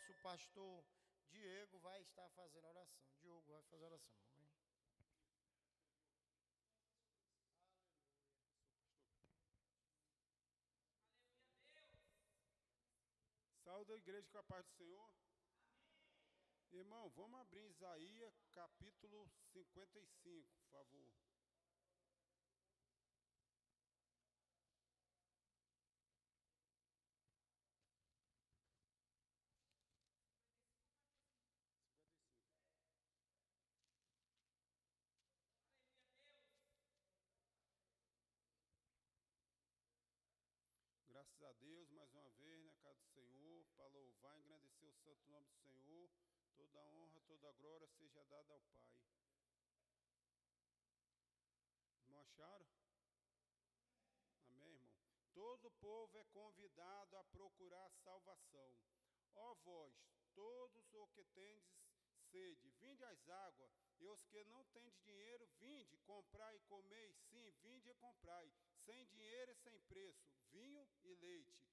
nosso pastor Diego vai estar fazendo oração. Diogo vai fazer oração. Amém? Saúde a igreja com a paz do Senhor. Amém. Irmão, vamos abrir Isaías capítulo 55, por favor. Graças a Deus, mais uma vez, na casa do Senhor, para louvar e engrandecer o santo nome do Senhor. Toda a honra, toda a glória seja dada ao Pai. Irmão, acharam? Amém, irmão? Todo o povo é convidado a procurar a salvação. Ó vós, todos os que tendes sede, vinde às águas. E os que não tendes dinheiro, vinde, comprai e comei. Sim, vinde e comprai, sem dinheiro e sem preço, vinho e leite.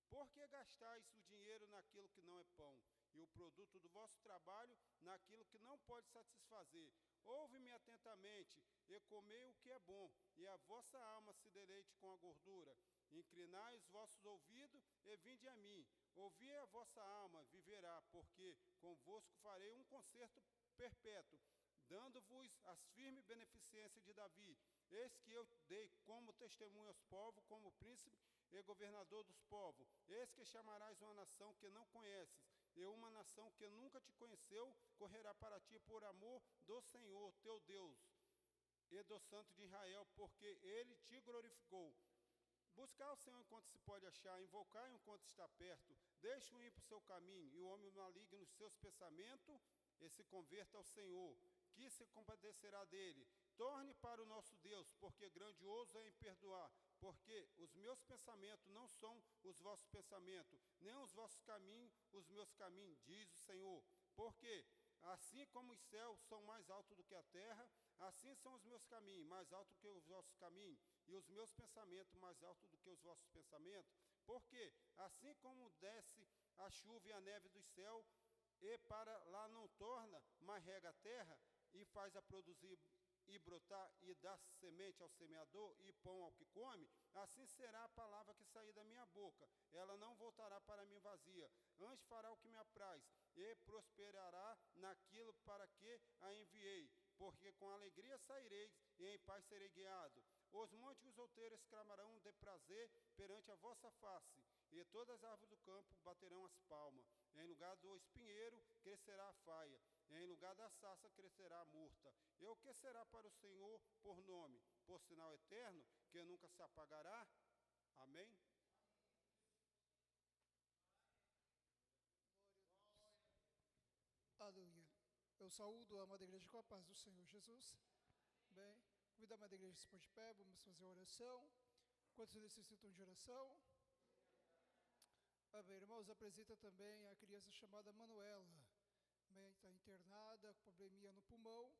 Por que gastais o dinheiro naquilo que não é pão, e o produto do vosso trabalho naquilo que não pode satisfazer? Ouve-me atentamente, e comei o que é bom, e a vossa alma se deleite com a gordura. Inclinai os vossos ouvidos, e vinde a mim. Ouvi a vossa alma, viverá, porque convosco farei um concerto perpétuo, dando-vos as firmes beneficências de Davi. Eis que eu dei como testemunho aos povos, como príncipe e governador dos povos. Eis que chamarás uma nação que não conheces, e uma nação que nunca te conheceu, correrá para ti por amor do Senhor, teu Deus, e do Santo de Israel, porque ele te glorificou. Buscar o Senhor enquanto se pode achar, invocar enquanto está perto. Deixe-o ir para o seu caminho, e o homem maligno nos seus pensamentos, e se converta ao Senhor, que se compadecerá dele. Torne para o nosso Deus, porque grandioso é em perdoar, porque os meus pensamentos não são os vossos pensamentos, nem os vossos caminhos os meus caminhos, diz o Senhor. Porque assim como os céus são mais altos do que a terra, assim são os meus caminhos, mais altos do que os vossos caminhos, e os meus pensamentos mais altos do que os vossos pensamentos. Porque assim como desce a chuva e a neve do céu, e para lá não torna, mas rega a terra, e faz a produzir e brotar, e dá semente ao semeador, e pão ao que come, assim será a palavra que sair da minha boca. Ela não voltará para mim vazia, antes fará o que me apraz, e prosperará naquilo para que a enviei. Porque com alegria saireis, e em paz serei guiado. Os montes e os outeiros exclamarão de prazer perante a vossa face, e todas as árvores do campo baterão as palmas. Em lugar do espinheiro crescerá a faia, em lugar da sarça crescerá a murta. E o que será para o Senhor por nome? Por sinal eterno, que nunca se apagará? Amém? Aleluia. Eu saúdo a amada igreja com a paz do Senhor Jesus. Bem, convido a amada igreja a se pôr de pé, vamos fazer a oração. Quantos necessitam de oração? Amém. Irmãos, apresenta também a criança chamada Manuela. Está internada, com probleminha no pulmão,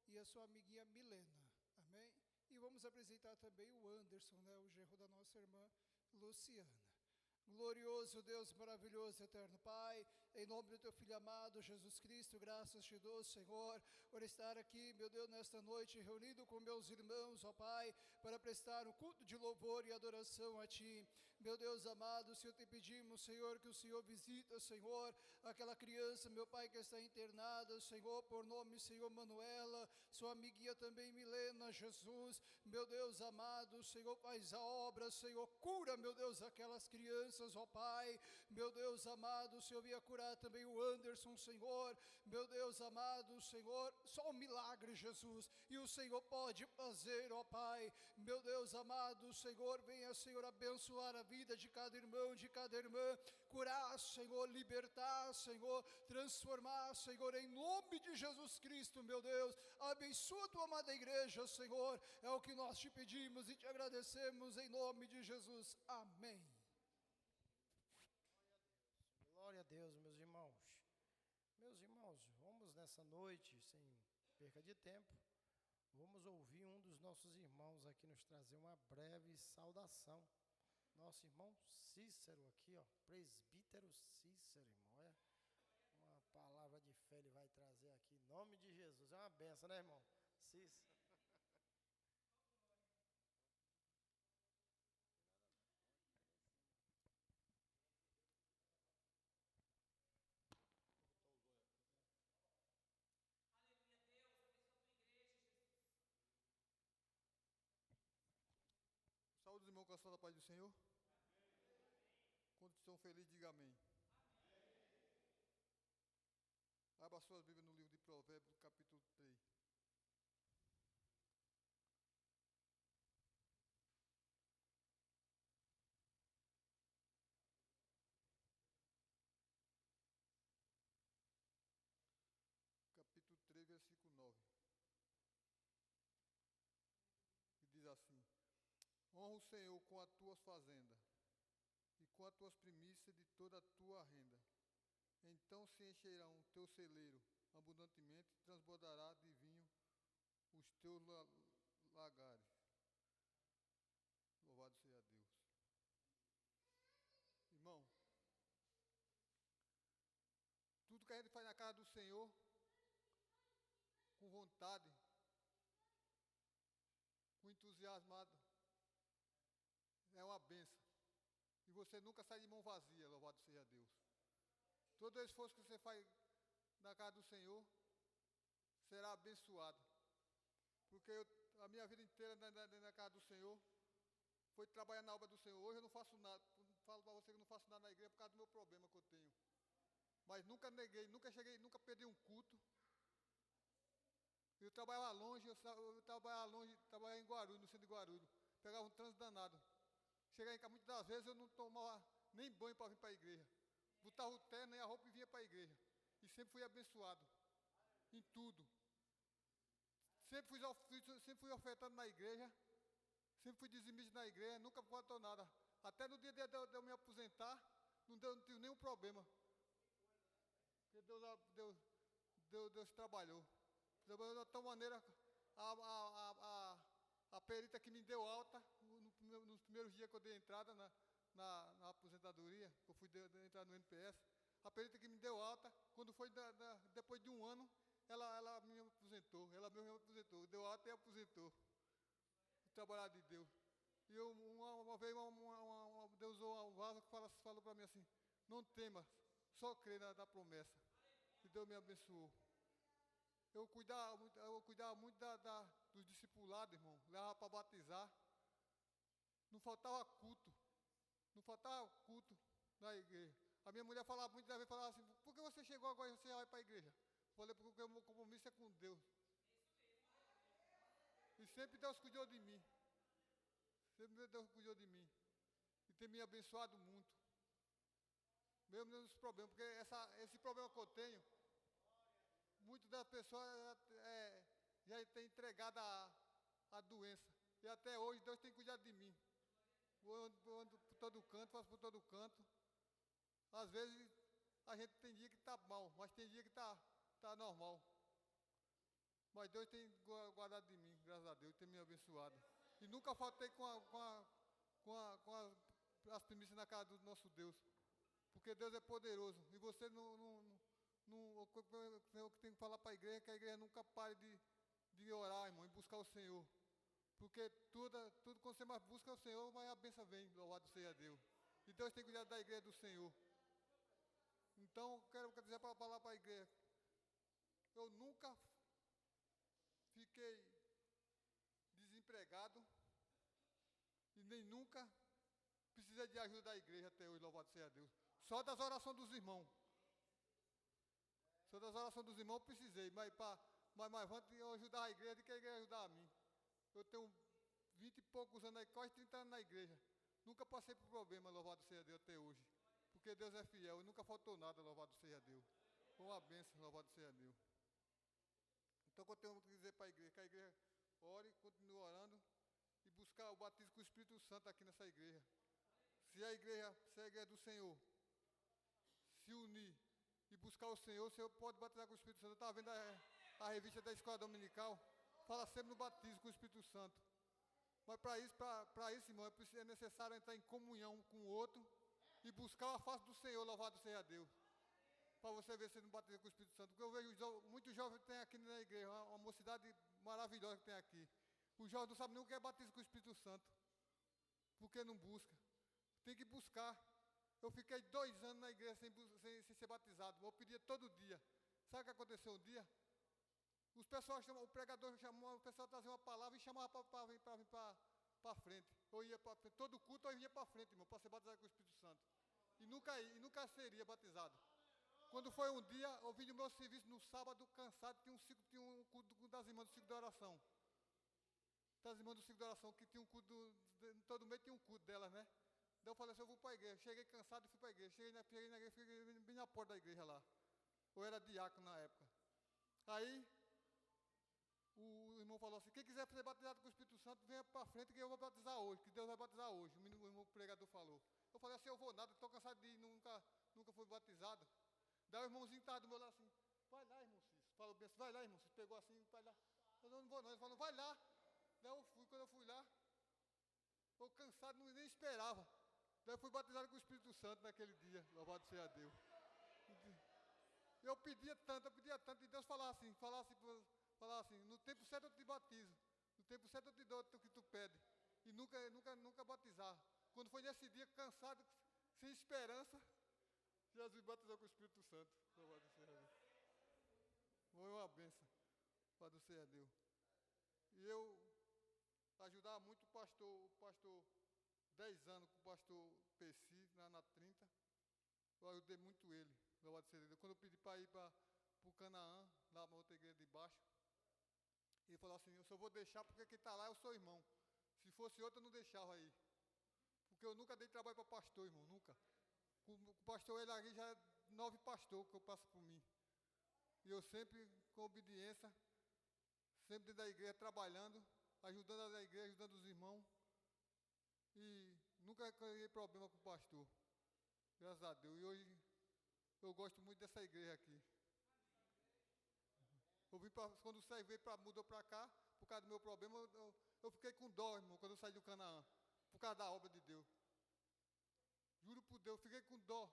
e a sua amiguinha Milena. Amém? E vamos apresentar também o Anderson, o genro da nossa irmã Luciana. Glorioso Deus, maravilhoso, eterno Pai, em nome do Teu Filho amado, Jesus Cristo, graças te dou, Senhor, por estar aqui, meu Deus, nesta noite, reunido com meus irmãos, ó Pai, para prestar um culto de louvor e adoração a Ti. Meu Deus amado, Senhor, te pedimos, Senhor, que o Senhor visita, Senhor, aquela criança, meu Pai, que está internada, Senhor, por nome, Senhor, Manuela, sua amiguinha também, Milena, Jesus, meu Deus amado, Senhor, faz a obra, Senhor, cura, meu Deus, aquelas crianças, ó Pai, meu Deus amado, o Senhor vinha curar também o Anderson, Senhor, meu Deus amado, Senhor, só um milagre, Jesus, e o Senhor pode fazer, ó Pai, meu Deus amado, Senhor, venha, Senhor, abençoar a vida de cada irmão, de cada irmã, curar, Senhor, libertar, Senhor, transformar, Senhor, em nome de Jesus Cristo, meu Deus, abençoa a tua amada igreja, Senhor, é o que nós te pedimos e te agradecemos em nome de Jesus, amém. Glória a Deus, meus irmãos. Meus irmãos, vamos nessa noite, sem perca de tempo, vamos ouvir um dos nossos irmãos aqui nos trazer uma breve saudação. Nosso irmão Cícero aqui, ó, presbítero Cícero, irmão, nome de Jesus. É uma benção, né, irmão? Saúde, irmão, com a santa paz do Senhor. Quando estão felizes, diga amém. Abra suas Bíblias no livro de Provérbios, capítulo 3. Capítulo 3, versículo 9. E diz assim: honra o Senhor com as tuas fazendas e com as tuas primícias de toda a tua renda. Então se encherão o teu celeiro abundantemente, transbordará de vinho os teus lagares. Louvado seja Deus. Irmão, tudo que a gente faz na casa do Senhor, com vontade, com entusiasmado, é uma bênção. E você nunca sai de mão vazia, louvado seja Deus. Todo esforço que você faz na casa do Senhor será abençoado. Porque a minha vida inteira na casa do Senhor foi trabalhar na obra do Senhor. Hoje eu não faço nada, falo para você que eu não faço nada na igreja por causa do meu problema que eu tenho. Mas nunca neguei, nunca perdi um culto. Eu trabalhava longe, trabalhava em Guarulhos, no centro de Guarulhos. Pegava um trânsito danado. Chegava em casa, muitas das vezes eu não tomava nem banho para vir para a igreja. Botava o terno e a roupa e vinha para a igreja. E sempre fui abençoado. Em tudo. Sempre fui ofertando na igreja. Sempre fui dizimista na igreja. Nunca faltou nada. Até no dia de eu me aposentar, não tive nenhum problema. Porque Deus trabalhou. Trabalhou de tal maneira, a perita que me deu alta, nos primeiros dias que eu dei entrada na aposentadoria, que eu fui entrar no NPS, a perita que me deu alta, quando foi depois de um ano, ela me aposentou, ela mesmo me aposentou, deu alta e aposentou. O trabalho de Deus. E uma vez Deus usou um vaso que falou para mim assim: não temas, só crê na promessa. E Deus me abençoou. Eu cuidava muito dos discipulados, irmão. Levava para batizar. Não faltava culto. Não faltava culto na igreja. A minha mulher falava muitas vezes, falava assim: por que você chegou agora e você vai para a igreja? Eu falei: porque o meu compromisso é com Deus. E sempre Deus cuidou de mim. Sempre Deus cuidou de mim. E tem me abençoado muito. Mesmo nos problemas, porque esse problema que eu tenho, muitas das pessoas já têm entregado a doença. E até hoje Deus tem cuidado de mim. Eu ando por todo canto, faço por todo canto. Às vezes a gente tem dia que está mal, mas tem dia que está normal. Mas Deus tem guardado de mim, graças a Deus, tem me abençoado. E nunca faltei com as primícias na casa do nosso Deus. Porque Deus é poderoso. E você eu tenho que falar para a igreja é que a igreja nunca pare de orar, irmão, e buscar o Senhor. Porque tudo quando você mais busca o Senhor, mais a bênção vem, louvado seja Deus. E Deus tem cuidado da igreja do Senhor. Então, quero dizer para falar para a igreja, eu nunca fiquei desempregado e nem nunca precisei de ajuda da igreja até hoje, louvado seja Deus. Só das orações dos irmãos. Só das orações dos irmãos eu precisei, mas antes eu ajudar a igreja do que a igreja ajudar a mim. Eu tenho 20 e poucos anos aí, quase 30 anos na igreja. Nunca passei por problema, louvado seja Deus, até hoje. Porque Deus é fiel e nunca faltou nada, louvado seja Deus. Foi uma bênção, louvado seja Deus. Então, eu tenho que dizer para a igreja, que a igreja ore, continue orando e buscar o batismo com o Espírito Santo aqui nessa igreja. Se a igreja do Senhor se unir e buscar o Senhor pode batizar com o Espírito Santo. Eu estava vendo a revista da Escola Dominical, fala sempre no batismo com o Espírito Santo. Mas para isso, irmão, é necessário entrar em comunhão com o outro e buscar a face do Senhor, louvado seja Deus. para você ver se ele não batiza com o Espírito Santo. Porque eu vejo muitos jovens que tem aqui na igreja, uma mocidade maravilhosa que tem aqui. Os jovens não sabem nem o que é batismo com o Espírito Santo. Porque não busca. Tem que buscar. Eu fiquei 2 anos na igreja sem ser batizado. Eu pedia todo dia. Sabe o que aconteceu um dia? O pregador chamou, o pessoal trazia uma palavra e chamava para vir para frente. Eu ia para frente. Todo culto eu ia para frente, irmão, para ser batizado com o Espírito Santo. E nunca seria batizado. Quando foi um dia, eu vim do meu serviço no sábado, cansado, tinha um culto das irmãs do ciclo de oração. Das irmãs do ciclo de oração, que tinha um culto, todo mês tinha um culto delas, né? Daí eu falei assim, eu vou para a igreja. Cheguei cansado e fui para a igreja. Cheguei na igreja, fiquei bem na porta da igreja lá. Eu era diácono na época. Aí, o irmão falou assim, quem quiser ser batizado com o Espírito Santo, venha para frente que eu vou batizar hoje, que Deus vai batizar hoje. O irmão pregador falou. Eu falei assim, eu vou nada, estou cansado de ir, nunca fui batizado. Daí o irmãozinho estava do meu lado assim, vai lá, irmão Cício. Falou bem assim, vai lá, irmão Cício. Pegou assim, vai lá. Eu não vou não. Ele falou, vai lá. Daí eu fui, quando eu fui lá, eu cansado, nem esperava. Daí eu fui batizado com o Espírito Santo naquele dia, louvado seja Deus. Eu pedia tanto, e Deus falava assim, no tempo certo eu te batizo, no tempo certo eu te dou o que tu pede. E nunca batizar. Quando foi nesse dia, cansado, sem esperança, Jesus batizou com o Espírito Santo. Louvado seja Deus. Foi uma bênção, louvado seja Deus. E eu ajudava muito o pastor 10 anos com o pastor Percy, na 30. Eu ajudei muito ele, louvado seja Deus. Quando eu pedi para ir para o Canaã, lá na outra igreja de baixo, ele falou assim, eu só vou deixar porque quem está lá é o seu irmão. Se fosse outro, eu não deixava aí. Porque eu nunca dei trabalho para pastor, irmão, nunca. O pastor Elari já é 9 pastores que eu passo por mim. E eu sempre, com obediência, sempre dentro da igreja, trabalhando, ajudando a igreja, ajudando os irmãos. E nunca criei problema com o pastor. Graças a Deus. E hoje eu gosto muito dessa igreja aqui. Quando o Sérgio mudou para cá, por causa do meu problema, eu fiquei com dó, irmão, quando eu saí do Canaã, por causa da obra de Deus. Juro por Deus, eu fiquei com dó,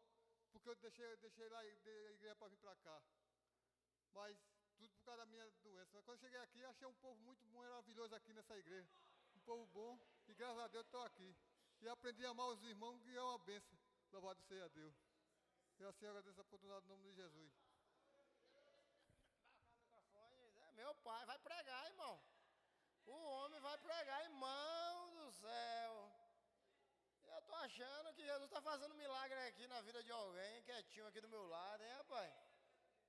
porque eu deixei lá a igreja para vir para cá. Mas tudo por causa da minha doença. Mas quando eu cheguei aqui, achei um povo muito maravilhoso aqui nessa igreja. Um povo bom, e graças a Deus estou aqui. E aprendi a amar os irmãos, que é uma bênção. Louvado seja Deus. Eu assim agradeço a oportunidade no nome de Jesus. Meu pai vai pregar, irmão. O homem vai pregar, irmão do céu. Eu tô achando que Jesus está fazendo milagre aqui na vida de alguém, quietinho aqui do meu lado, hein, rapaz?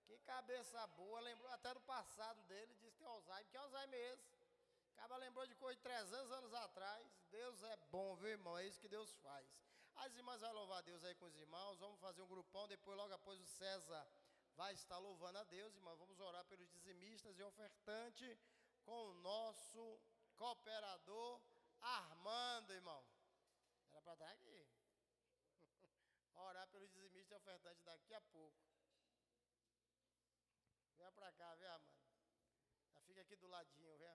Que cabeça boa, lembrou até do passado dele, disse que tem Alzheimer. Que Alzheimer é esse? Acaba lembrou de coisa de 300 anos atrás. Deus é bom, viu, irmão? É isso que Deus faz. As irmãs vão louvar a Deus aí com os irmãos, vamos fazer um grupão, logo após o César vai estar louvando a Deus, irmão. Vamos orar pelos dizimistas e ofertante com o nosso cooperador Armando, irmão. Era para estar aqui. Orar pelos dizimistas e ofertantes daqui a pouco. Venha para cá, viu, Armando? Já fica aqui do ladinho, viu?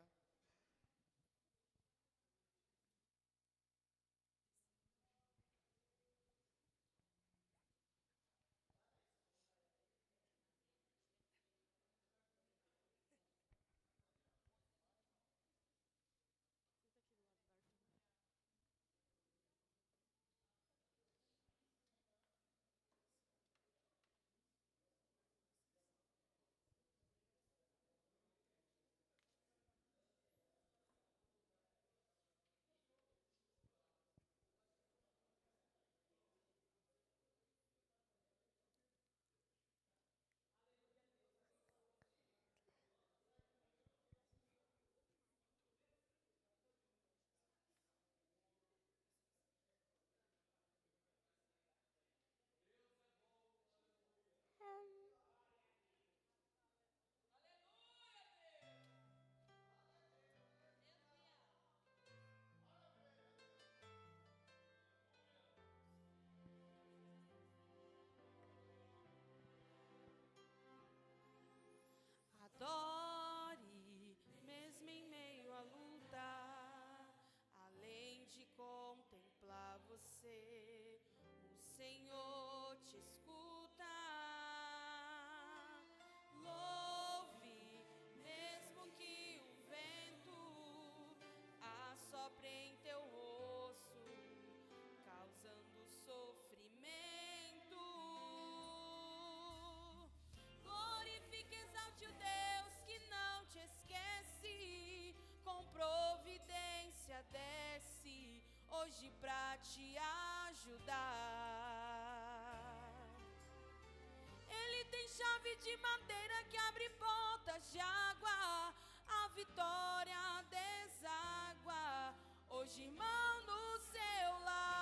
Adore, mesmo em meio à luta, além de contemplar você, o Senhor te escuta. chave de madeira que abre portas de água, a vitória deságua, hoje, irmão, no seu lar.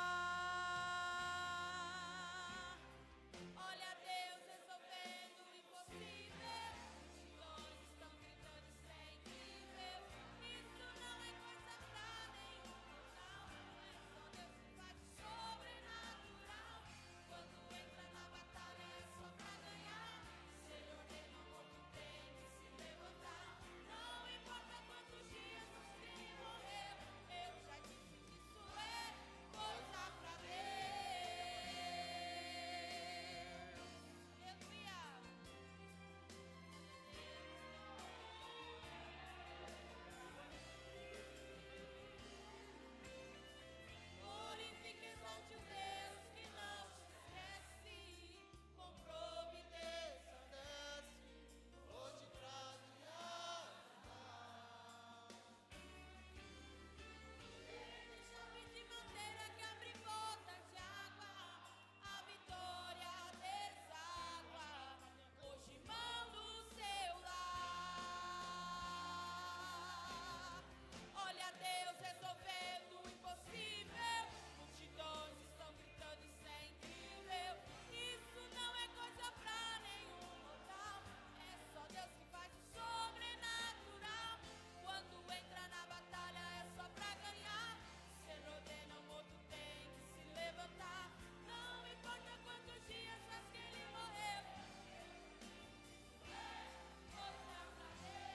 Olha Deus resolvendo o impossível, multidões estão gritando, isso é incrível. Isso não é coisa pra nenhum mortal, é só Deus que faz o sobrenatural. Quando entra na batalha é só pra ganhar. Se ele ordena o morto tem que se levantar. Não importa quantos dias o crime morreu, eu já disse que isso é coisa pra Deus. Aleluia. Glorifique, exalte o Deus que não te esquece, com providência desce, hoje traz chave de madeira que abre portas de água, a vitória deságua, hoje, irmão, do seu lar. Olha Deus resolvendo o impossível, multidões estão gritando, isso é incrível. Isso não é coisa pra nenhum mortal, é só Deus que faz o sobrenatural. Quando entra na batalha é só pra ganhar. Se ele ordena o morto tem que se levantar. Não importa quantos dias faz que ele morreu, mostra pra Deus.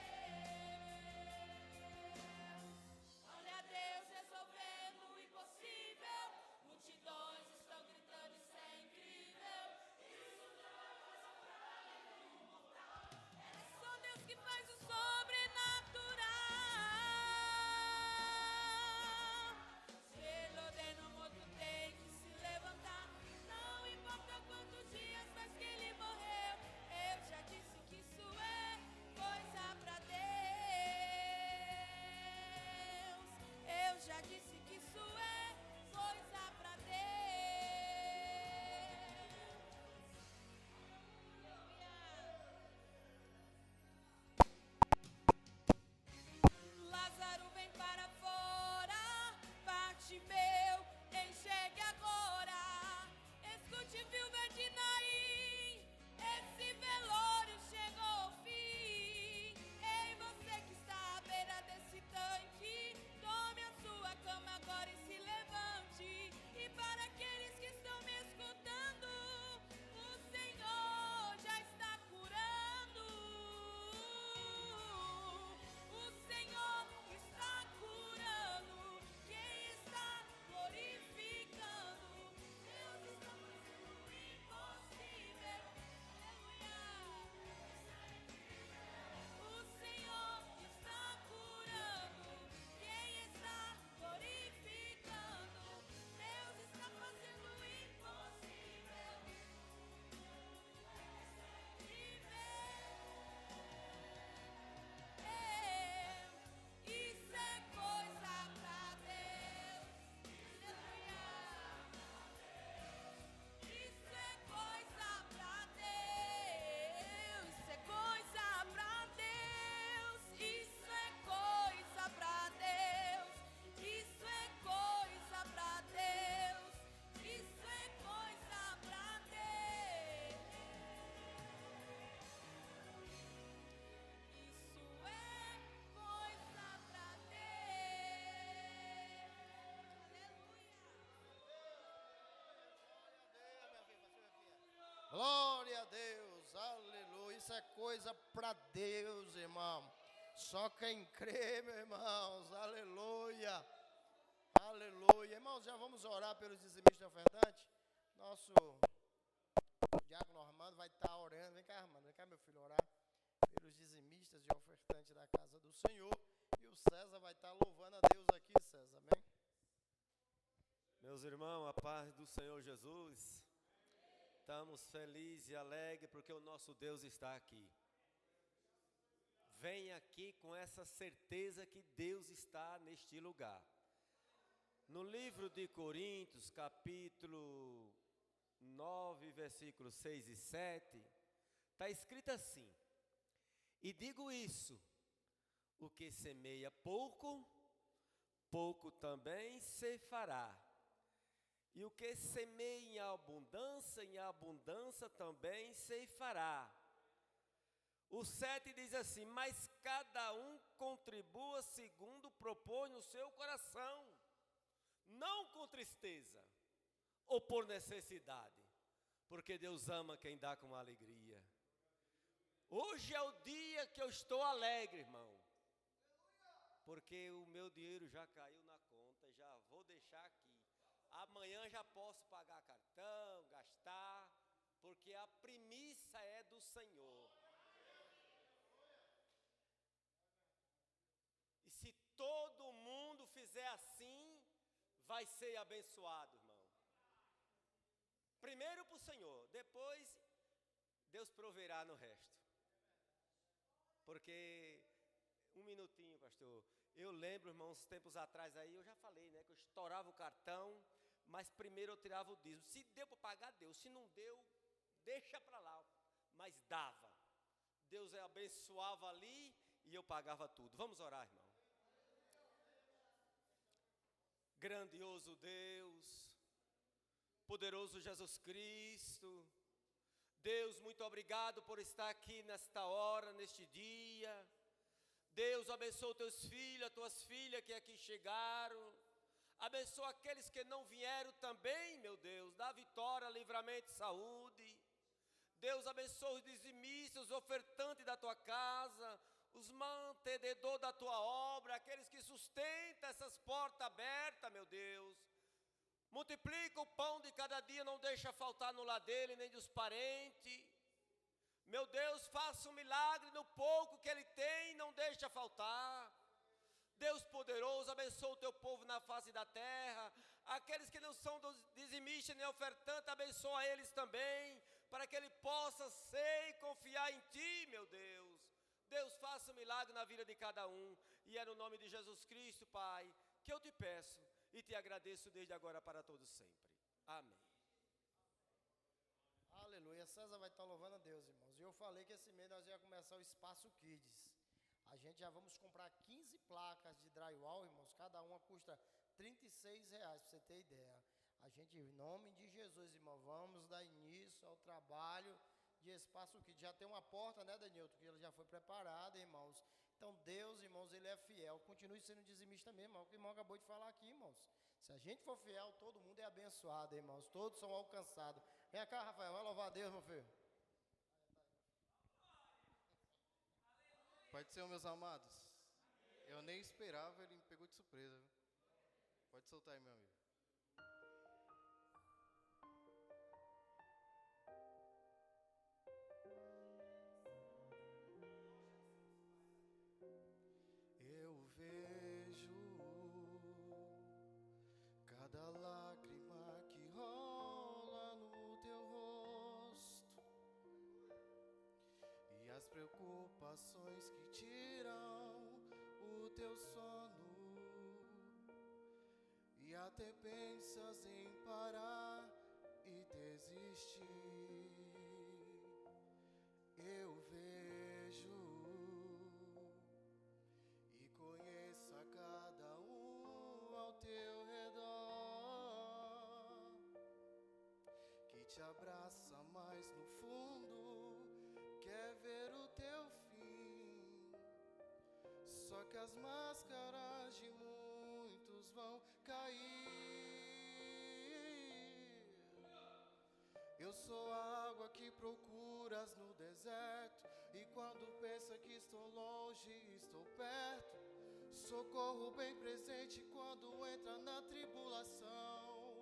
Olha Deus resolvendo o impossível, multidões estão gritando, isso é incrível. Isso não é coisa pra nenhum mortal, é só Deus que faz o sobrenatural. Se ele ordena o morto tem que se levantar. Não importa quantos dias faz que ele morreu, eu já disse que isso é coisa pra Deus. Eu já disse que isso é coisa pra Deus. Lázaro vem para fora, Bartimeu, enxergue agora. Escute, viúva de Naim, esse velório chegou ao fim. Ei, você que está à beira desse tanque, tome a sua cama agora e se levante. E para aqueles que estão me escutando, o Senhor já está curando. O Senhor está curando, quem está glorificando. Deus está fazendo o impossível. Aleluia. O Senhor está curando, quem está glorificando. Deus está fazendo o impossível. Isso é coisa pra Deus. Aleluia. Isso é coisa pra Deus. Isso é coisa pra Deus. Isso é coisa pra Deus. Isso é coisa pra Deus. Isso é coisa pra Deus. Isso é coisa pra Deus. Aleluia. Glória a Deus, aleluia. Isso é coisa para Deus, irmão. Só quem crê, meus irmãos, aleluia. Aleluia. Irmãos, já vamos orar pelos dizimistas e ofertantes. Nosso diácono Armando vai estar orando. Vem cá, Armando, vem cá, meu filho, orar pelos dizimistas e ofertantes da casa do Senhor. E o César vai estar louvando a Deus aqui, César, amém? Meus irmãos, a paz do Senhor Jesus. Estamos felizes e alegres porque o nosso Deus está aqui. Vem aqui com essa certeza que Deus está neste lugar. No livro de Coríntios, capítulo 9, versículos 6 e 7, Está escrito assim: e digo isso, o que semeia pouco, pouco também se fará. E o que semeia em abundância também se fará. O 7 diz assim: mas cada um contribua segundo propõe no seu coração, não com tristeza ou por necessidade, porque Deus ama quem dá com alegria. Hoje é o dia que eu estou alegre, irmão, porque o meu dinheiro já caiu na conta, já vou deixar aqui. Amanhã já posso pagar cartão, gastar, porque a primícia é do Senhor. E se todo mundo fizer assim, vai ser abençoado, irmão. Primeiro para o Senhor, depois Deus proverá no resto. Porque, um minutinho, pastor, eu lembro, irmão, uns tempos atrás aí, eu já falei, né, que eu estourava o cartão, mas primeiro eu tirava o dízimo. Se deu para pagar, deu. Se não deu, deixa para lá. Mas dava. Deus abençoava ali e eu pagava tudo. Vamos orar, irmão. Grandioso Deus, poderoso Jesus Cristo, Deus, muito obrigado por estar aqui nesta hora, neste dia. Deus, abençoa os teus filhos, as tuas filhas que aqui chegaram. Abençoa aqueles que não vieram também, meu Deus. Dá vitória, livramento e saúde. Deus, abençoa os dizimistas, os ofertantes da tua casa, os mantenedores da tua obra, aqueles que sustentam essas portas abertas, meu Deus. Multiplica o pão de cada dia, não deixa faltar no lar dele, nem dos parentes. Meu Deus, faça um milagre no pouco que ele tem, não deixa faltar. Deus poderoso, abençoa o teu povo na face da terra. Aqueles que não são dizimistas nem ofertantes, abençoa eles também, para que ele possa ser e confiar em ti, meu Deus. Deus, faça um milagre na vida de cada um. E é no nome de Jesus Cristo, Pai, que eu te peço e te agradeço desde agora para todos sempre. Amém. Aleluia. César vai estar louvando a Deus, irmãos. E eu falei que esse mês nós ia começar o Espaço Kids. A gente já vamos comprar 15 placas de drywall, irmãos. Cada uma custa R$36, para você ter ideia. A gente, em nome de Jesus, irmão, vamos dar início ao trabalho de Espaço Kids. Já tem uma porta, né, Danilton, que ele já foi preparada, irmãos. Então, Deus, irmãos, ele é fiel. Continue sendo dizimista mesmo, irmão. O que o irmão acabou de falar aqui, irmãos. Se a gente for fiel, todo mundo é abençoado, irmãos. Todos são alcançados. Vem cá, Rafael, vai louvar a Deus, meu filho. Pai do Senhor, meus amados, eu nem esperava, ele me pegou de surpresa. Pode soltar aí, meu amigo. Eu vejo cada lágrima que rola no teu rosto e as preocupações que tiram o teu sono, e até pensas em parar e desistir. Eu vejo e conheço a cada um ao teu redor, que te abraça mais no fundo, quer ver o teu fim. Só que as máscaras de muitos vão cair. Eu sou a água que procuras no deserto, e quando pensa que estou longe, estou perto. Socorro bem presente quando entra na tribulação.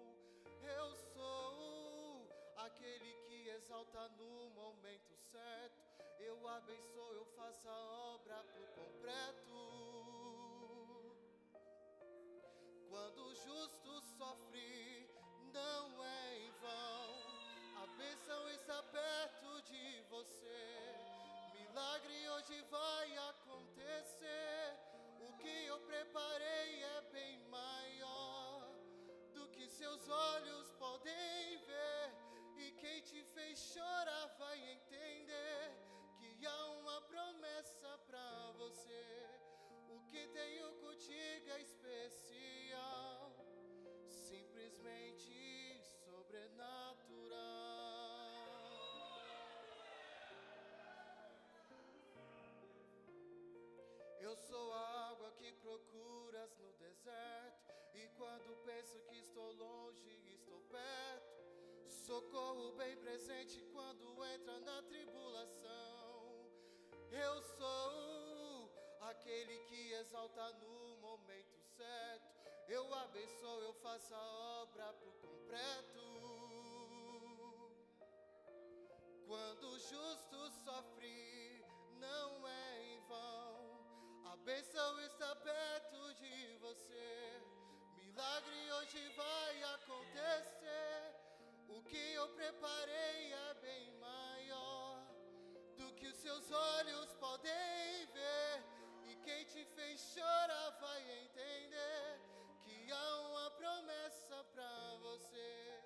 Eu sou aquele que exalta no momento certo. Eu abençoo, eu faço a obra por completo. Quando o justo sofre, não é em vão. A bênção está perto de você. Milagre hoje vai acontecer. O que eu preparei é bem maior do que seus olhos podem ver. E quem te fez chorar vai entender procuras no deserto, e quando penso que estou longe, estou perto. Socorro bem presente quando entra na tribulação. Eu sou aquele que exalta no momento certo. Eu abençoo, eu faço a obra por completo. Quando o justo sofre, não é em vão. A bênção está perto de você. Milagre hoje vai acontecer. O que eu preparei é bem maior do que os seus olhos podem ver. E quem te fez chorar vai entender que há uma promessa pra você.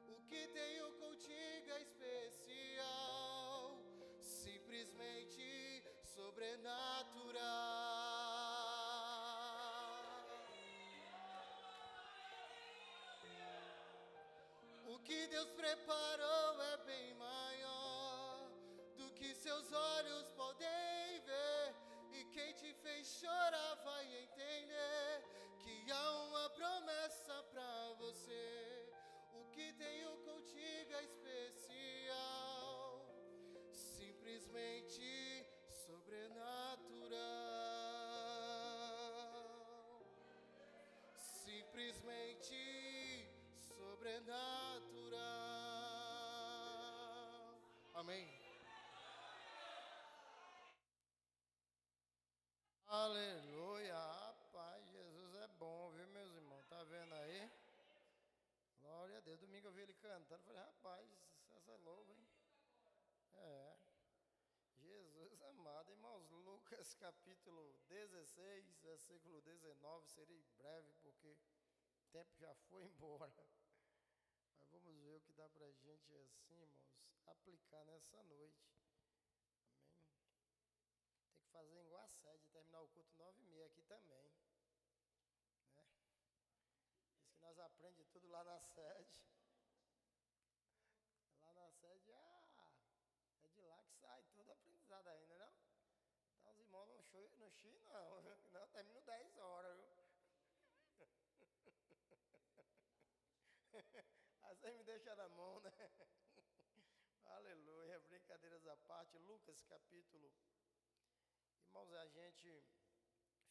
O que tenho contigo é especial, simplesmente sobrenatural. O que Deus preparou é bem maior do que seus olhos podem ver. E quem te fez chorar vai entender que há uma promessa pra você. O que tenho contigo é especial, simplesmente sobrenatural. Simplesmente sobrenatural. Amém. Aleluia, rapaz, Jesus é bom, viu, meus irmãos? Tá vendo aí? Glória a Deus. Domingo eu vi ele cantando, falei, rapaz, essa é louco, hein? É. Jesus amado, irmãos, Lucas capítulo 16, versículo 19, serei breve porque o tempo já foi embora. Mas vamos ver o que dá pra gente assim, irmãos, aplicar nessa noite. Amém? Tem que fazer igual a sede, terminar o culto 9h30 aqui também. Né? Diz que nós aprendemos tudo lá na sede. Lá na sede é de lá que sai tudo aprendizado ainda, não? Então os irmãos não xi não, não, termino 10 horas, viu? Aí você me deixa na mão, né? Aleluia, brincadeiras à parte. Lucas capítulo. Irmãos, a gente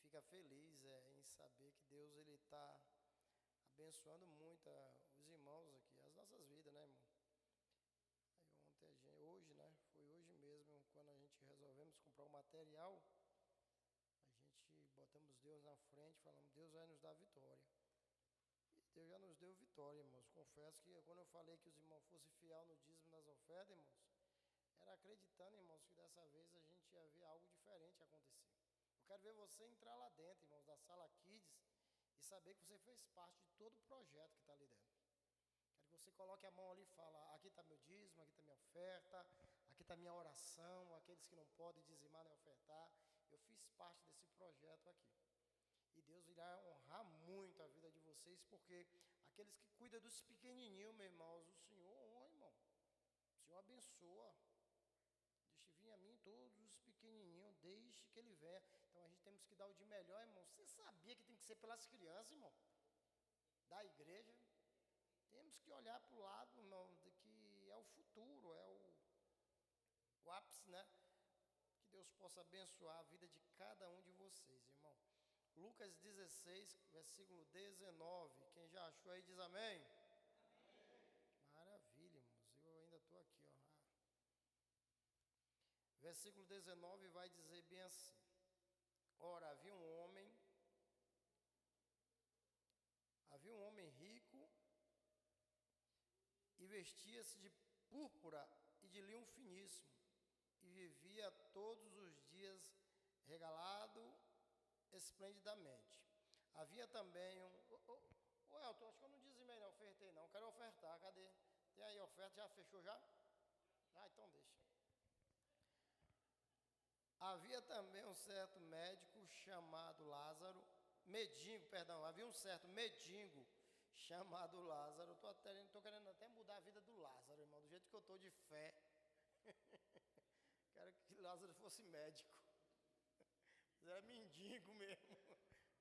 fica feliz em saber que Deus ele está abençoando muito os irmãos aqui, as nossas vidas, né, irmão? Aí ontem, hoje, né? Foi hoje mesmo, quando a gente resolvemos comprar o material, a gente botamos Deus na frente, falamos, Deus vai nos dar vitória. Deus já nos deu vitória, irmãos. Confesso que quando eu falei que os irmãos fossem fiel no dízimo nas ofertas, irmãos, era acreditando, irmãos, que dessa vez a gente ia ver algo diferente acontecer. Eu quero ver você entrar lá dentro, irmãos, da sala Kids, e saber que você fez parte de todo o projeto que está ali dentro. Quero que você coloque a mão ali e fale, aqui está meu dízimo, aqui está minha oferta, aqui está minha oração, aqueles que não podem dizimar nem ofertar. Eu fiz parte desse projeto aqui. E Deus irá honrar muito a vida de vocês, porque aqueles que cuidam dos pequenininhos, meus irmãos, o Senhor honra, irmão. O Senhor abençoa. Deixe vir a mim todos os pequenininhos, deixe que Ele venha. Então a gente temos que dar o de melhor, irmão. Você sabia que tem que ser pelas crianças, irmão? Da igreja. Temos que olhar para o lado, irmão, de que é o futuro, é o ápice, né? Que Deus possa abençoar a vida de cada um de vocês, irmão. Lucas 16, versículo 19. Quem já achou aí diz amém? Amém. Maravilha, irmãos. Eu ainda estou aqui, ó. Versículo 19 vai dizer bem assim. Ora, havia um homem rico e vestia-se de púrpura e de linho finíssimo e vivia todos os dias regalado esplendidamente. Havia também Ô Elton, acho que eu não dizimei não, ofertei não, quero ofertar, cadê? Tem aí a oferta, já fechou já? Ah, então deixa. Havia também um certo médico chamado Lázaro, havia um certo mendigo chamado Lázaro. Estou querendo até mudar a vida do Lázaro, irmão, do jeito que eu estou de fé. Quero que Lázaro fosse médico. Mas era mendigo mesmo.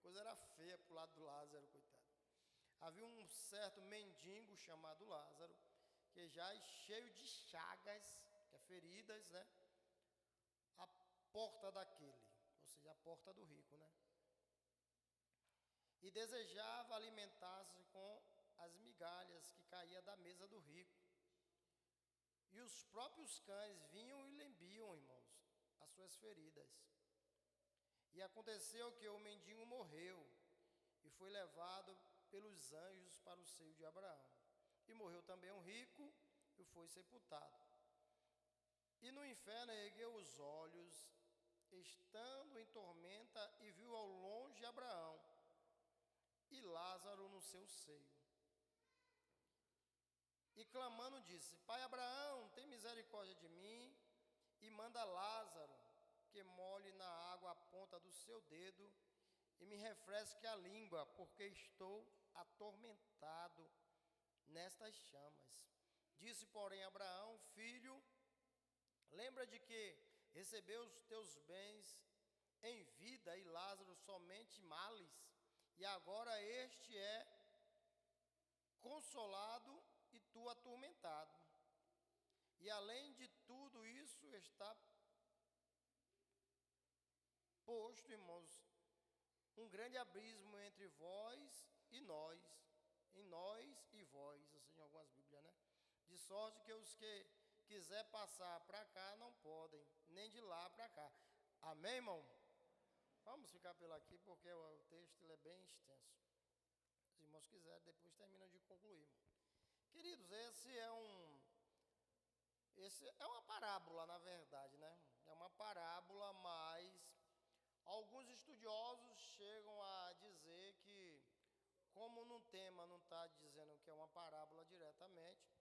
coisa era feia para o lado do Lázaro, coitado. Havia um certo mendigo chamado Lázaro, que já cheio de chagas, que é feridas, né? A porta daquele, ou seja, a porta do rico, né? E desejava alimentar-se com as migalhas que caía da mesa do rico. E os próprios cães vinham e lambiam, irmãos, as suas feridas. E aconteceu que o mendigo morreu e foi levado pelos anjos para o seio de Abraão. E morreu também um rico e foi sepultado. E no inferno ergueu os olhos, estando em tormenta, e viu ao longe Abraão e Lázaro no seu seio. E clamando disse: Pai Abraão, tem misericórdia de mim e manda Lázaro que molhe na água a ponta do seu dedo e me refresque a língua, porque estou atormentado nestas chamas. Disse, porém, Abraão: Filho, lembra de que recebeu os teus bens em vida e Lázaro somente males, e agora este é consolado e tu atormentado. E além de tudo isso está posto, irmãos, um grande abismo entre vós e nós, em nós e vós, assim em algumas Bíblias, né? De sorte que os que quiser passar para cá não podem, nem de lá para cá. Amém, irmão? Vamos ficar pelo aqui, porque o texto ele é bem extenso. Se os irmãos quiserem, depois terminam de concluir, irmão. Queridos, essa é uma parábola, na verdade, né? É uma parábola, mas alguns estudiosos chegam a dizer que, como no tema não está dizendo que é uma parábola diretamente,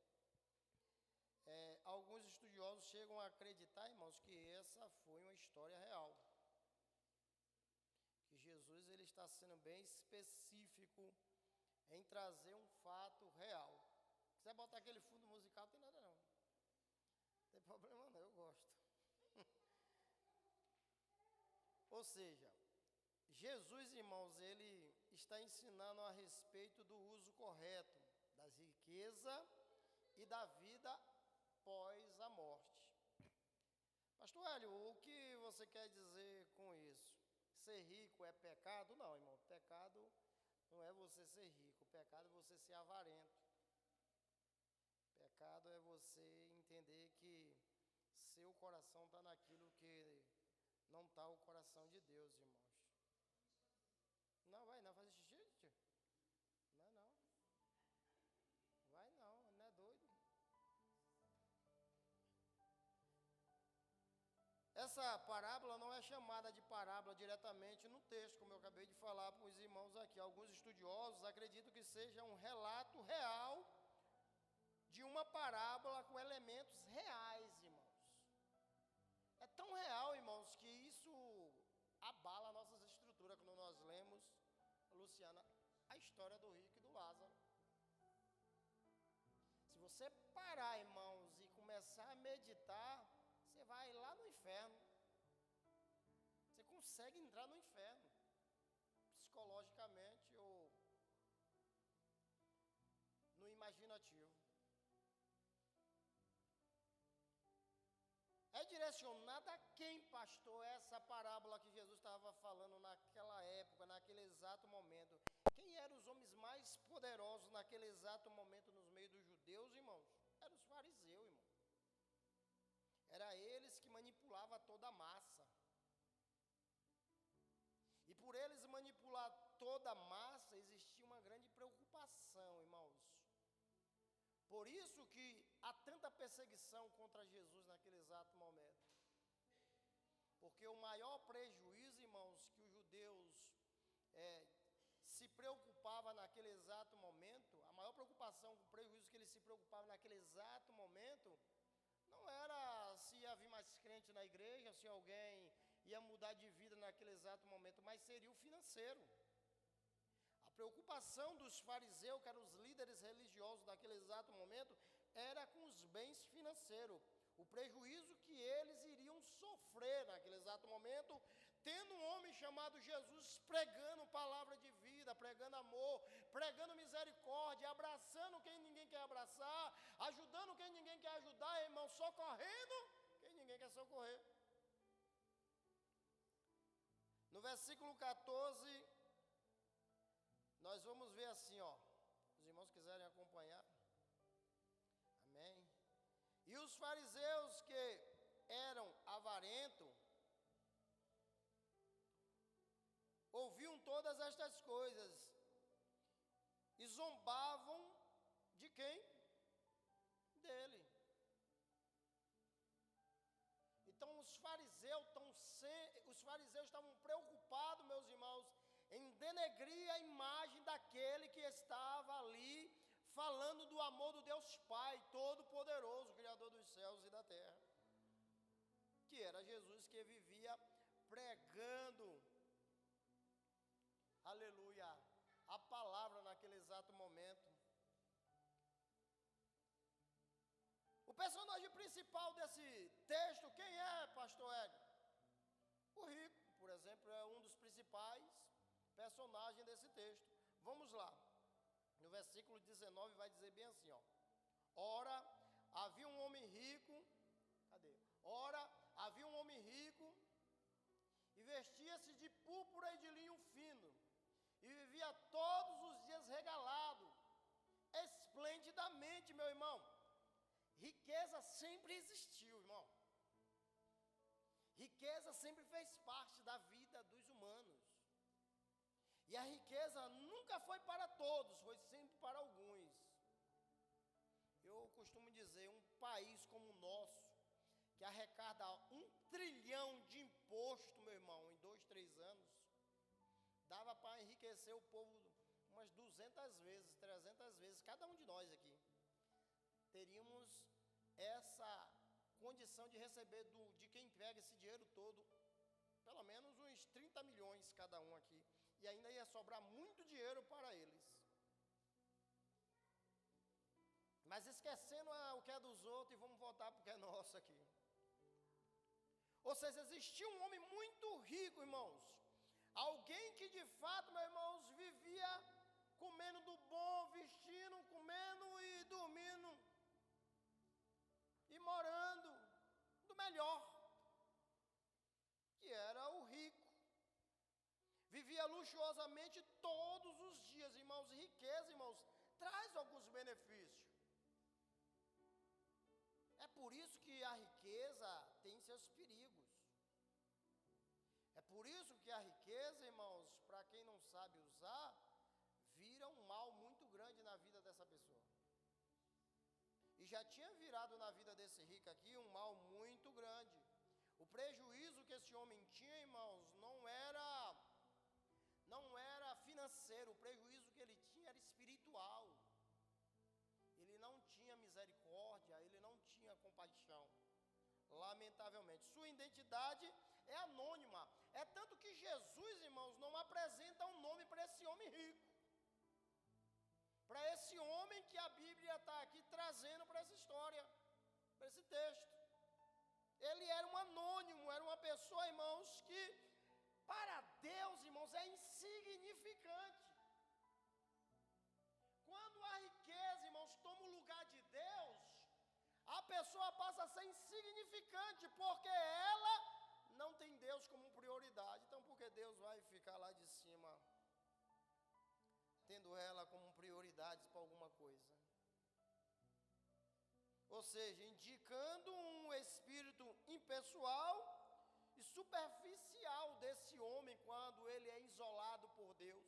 alguns estudiosos chegam a acreditar, irmãos, que essa foi uma história real. Que Jesus ele está sendo bem específico em trazer um fato real. Se quiser botar aquele fundo musical, não tem nada não. Não tem problema não, eu gosto. Ou seja, Jesus, irmãos, ele está ensinando a respeito do uso correto das riquezas e da vida após a morte. Pastor Hélio, o que você quer dizer com isso? Ser rico é pecado? Não, irmão, pecado não é você ser rico, pecado é você ser avarento. Pecado é você entender que seu coração está naquilo que não está o coração de Deus, irmãos. Não, vai não, fazer xixi, tio? Não, não. Vai não é doido. Essa parábola não é chamada de parábola diretamente no texto, como eu acabei de falar para os irmãos aqui. Alguns estudiosos acreditam que seja um relato real de uma parábola com elementos reais, irmãos. É tão real, irmãos, que isso abala nossas estruturas quando nós lemos, Luciana, a história do rico e do Lázaro. Se você parar, irmãos, e começar a meditar, você vai lá no inferno. Você consegue entrar no inferno, psicologicamente ou no imaginativo. É direcionada a quem, pastor, essa parábola que Jesus estava falando naquela época, naquele exato momento? Quem eram os homens mais poderosos naquele exato momento nos meios dos judeus, irmãos? Eram os fariseus, irmão. Era eles que manipulavam toda a massa. E por eles manipular toda a massa, existia uma grande preocupação, irmãos. Por isso que há tanta perseguição contra Jesus naquele exato momento. Porque o maior prejuízo, irmãos, que os judeus se preocupavam naquele exato momento, a maior preocupação, o prejuízo que eles se preocupavam naquele exato momento, não era se ia vir mais crente na igreja, se alguém ia mudar de vida naquele exato momento, mas seria o financeiro. A preocupação dos fariseus, que eram os líderes religiosos daquele exato momento, era com os bens financeiros. O prejuízo que eles iriam sofrer naquele exato momento tendo um homem chamado Jesus pregando palavra de vida, pregando amor, pregando misericórdia, abraçando quem ninguém quer abraçar, ajudando quem ninguém quer ajudar, irmão, socorrendo quem ninguém quer socorrer. No versículo 14, nós vamos ver assim, ó. Os irmãos quiserem acompanhar. Amém. E os fariseus que eram avarentos, ouviam todas estas coisas e zombavam de quem? Dele. Então os fariseus estavam preocupados, meus irmãos, em denegrir a imagem daquele que estava ali falando do amor do Deus Pai Todo-Poderoso, Criador dos céus e da terra, que era Jesus, que vivia pregando, aleluia, a palavra naquele exato momento. O personagem principal desse texto, quem é, pastor Hélio? O rico, por exemplo, é um dos principais personagens desse texto. Vamos lá. No versículo 19 vai dizer bem assim, ó. Ora, havia um homem rico, cadê? Ora, havia um homem rico e vestia-se de púrpura e de linho fino e vivia todos os dias regalado, esplendidamente, meu irmão. Riqueza sempre existiu, irmão. Riqueza sempre fez parte da vida dos humanos. E a riqueza nunca foi para todos, foi sempre para alguns. Eu costumo dizer, um país como o nosso, que arrecada 1 trilhão de imposto, meu irmão, em 2, 3 anos, dava para enriquecer o povo umas 200 vezes, 300 vezes, cada um de nós aqui. Teríamos essa condição de receber de quem pega esse dinheiro todo, pelo menos uns 30 milhões cada um aqui. E ainda ia sobrar muito dinheiro para eles. Mas esquecendo o que é dos outros e vamos voltar para o que é nosso aqui. Ou seja, existia um homem muito rico, irmãos. Alguém que de fato, meus irmãos, vivia comendo do bom, vestindo, comendo e dormindo. E morando do melhor. Que era o rico. Vivia luxuosamente todos os dias, irmãos. E riqueza, irmãos, traz alguns benefícios. É por isso que a riqueza tem seus perigos. É por isso que a riqueza, irmãos, para quem não sabe usar, vira um mal muito grande na vida dessa pessoa. E já tinha virado na vida desse rico aqui um mal muito grande. O prejuízo que esse homem tinha, irmãos, não era financeiro, o prejuízo que ele tinha era espiritual. Ele não tinha misericórdia, ele não tinha compaixão. Lamentavelmente, sua identidade é anônima. É tanto que Jesus, irmãos, não apresenta um nome para esse homem rico. Para esse homem que a Bíblia está aqui trazendo para essa história, para esse texto. Ele era um anônimo, era uma pessoa, irmãos, que para Deus, irmãos, é insignificante. Quando a riqueza, irmãos, toma o lugar de Deus, a pessoa passa a ser insignificante, porque ela não tem Deus como prioridade. Então, por que Deus vai ficar lá de cima, tendo ela como prioridade para alguma coisa? Ou seja, indicando um espírito impessoal e superficial desse homem quando ele é isolado por Deus.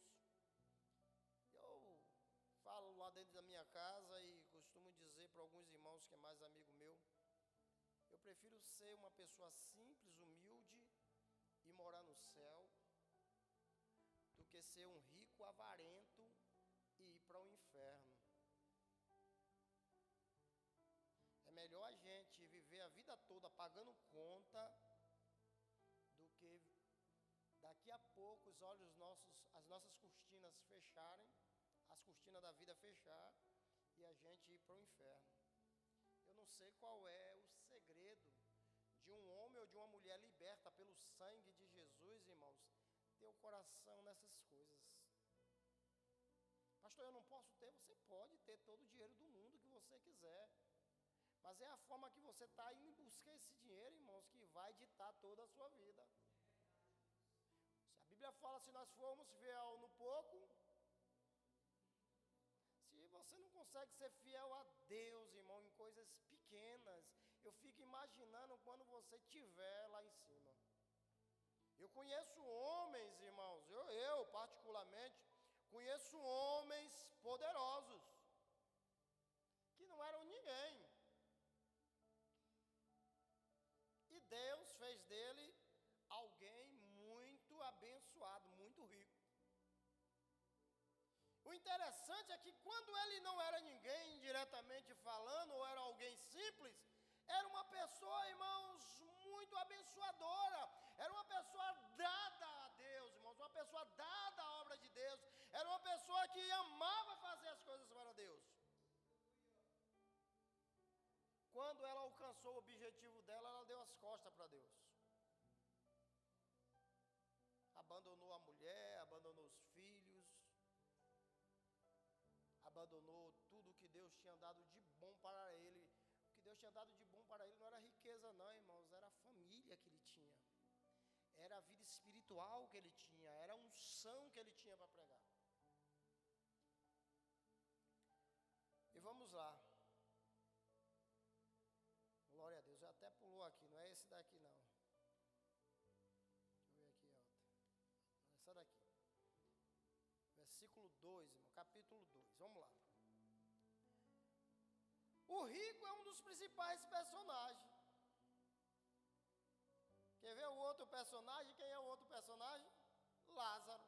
Eu falo lá dentro da minha casa e costumo dizer para alguns irmãos que é mais amigo meu, eu prefiro ser uma pessoa simples, humilde e morar no céu, do que ser um rico avarento e ir para o inferno. É melhor a gente viver a vida toda pagando conta do que daqui a pouco as nossas cortinas fecharem, as cortinas da vida fechar e a gente ir para o inferno. Eu não sei qual é o segredo de um homem ou de uma mulher liberta pelo sangue de Jesus, irmãos, ter o coração nessas coisas. Pastor, eu não posso ter, você pode ter todo o dinheiro do mundo que você quiser. Mas é a forma que você está indo buscar esse dinheiro, irmãos, que vai ditar toda a sua vida. Se a Bíblia fala, se nós formos fiel no pouco, se você não consegue ser fiel a Deus, irmão, em coisas pequenas, eu fico imaginando quando você estiver lá em cima. Eu conheço homens, irmãos, eu particularmente, conheço homens poderosos, que não eram ninguém. E Deus fez dele alguém muito abençoado, muito rico. O interessante é que quando ele não era ninguém, diretamente falando, ou era alguém simples, era uma pessoa, irmãos, muito abençoadora. Era uma pessoa dada a Deus, irmãos, uma pessoa dada à obra de Deus. Era uma pessoa que amava fazer as coisas para Deus. Quando ela alcançou o objetivo dela, ela deu as costas para Deus. Abandonou a mulher, abandonou os filhos, abandonou tudo que Deus tinha dado de bom para ele. O que Deus tinha dado de bom para ele não era riqueza não, irmãos, era a família que ele tinha. Era a vida espiritual que ele tinha, era a unção que ele tinha para pregar. E vamos lá. Glória a Deus, já até pulou aqui, não é esse daqui não. Deixa eu ver aqui, Alta. Essa daqui. Versículo 2, irmão, capítulo 2, vamos lá. O rico é um dos principais personagens. Quer ver o outro personagem? Quem é o outro personagem? Lázaro.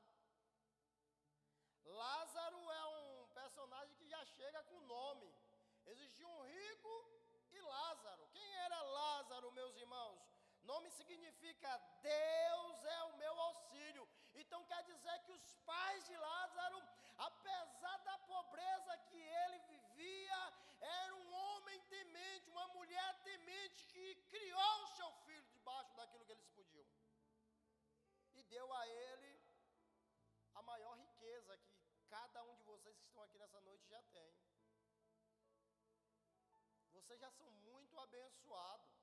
Lázaro é um personagem que já chega com nome. Existia um rico e Lázaro. Quem era Lázaro, meus irmãos? Nome significa Deus é o meu auxílio. Então quer dizer que os pais de Lázaro, apesar da pobreza que ele vivia, era um homem temente, uma mulher temente que criou o seu filho debaixo daquilo que eles podiam. E deu a ele a maior riqueza que cada um de vocês que estão aqui nessa noite já tem. Vocês já são muito abençoados.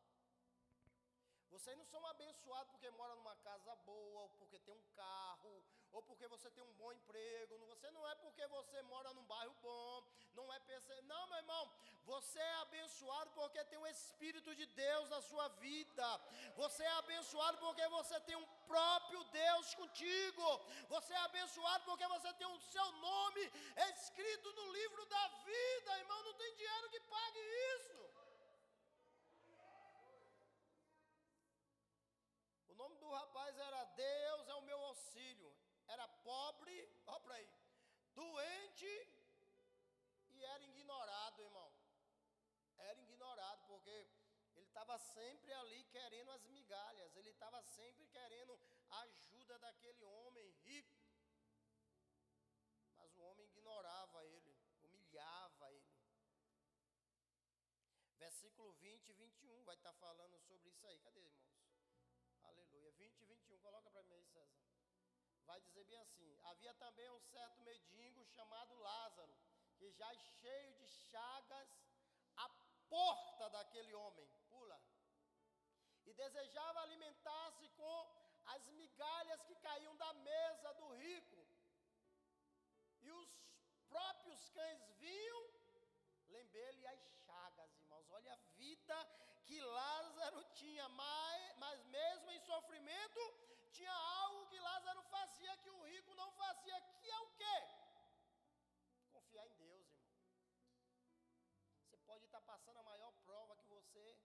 Vocês não são abençoados porque moram numa casa boa, ou porque tem um carro, ou porque você tem um bom emprego. Você não é porque você mora num bairro bom, não é PC. Não, meu irmão, você é abençoado porque tem o Espírito de Deus na sua vida. Você é abençoado porque você tem um próprio Deus contigo. Você é abençoado porque você tem o seu nome escrito no livro da vida, irmão. Não tem dinheiro que pague isso. O nome do rapaz era Deus é o meu auxílio. Era pobre, ó para aí, doente e era ignorado, irmão. Era ignorado porque ele estava sempre ali querendo as migalhas. Ele estava sempre querendo a ajuda daquele homem rico. Mas o homem ignorava ele, humilhava ele. Versículo 20 e 21 vai estar falando sobre isso aí. Cadê, irmãos? Aleluia. 20 e 21, coloca para mim aí, César. Vai dizer bem assim: havia também um certo mendigo chamado Lázaro, que já cheio de chagas, à porta daquele homem, pula, e desejava alimentar-se com as migalhas que caíam da mesa do rico. E os próprios cães vinham lamber-lhe as chagas, irmãos. Olha a vida que Lázaro tinha, mas mesmo em sofrimento, tinha algo que Lázaro fazia que o rico não fazia, que é o quê? Confiar em Deus, irmão. Você pode estar passando a maior prova que você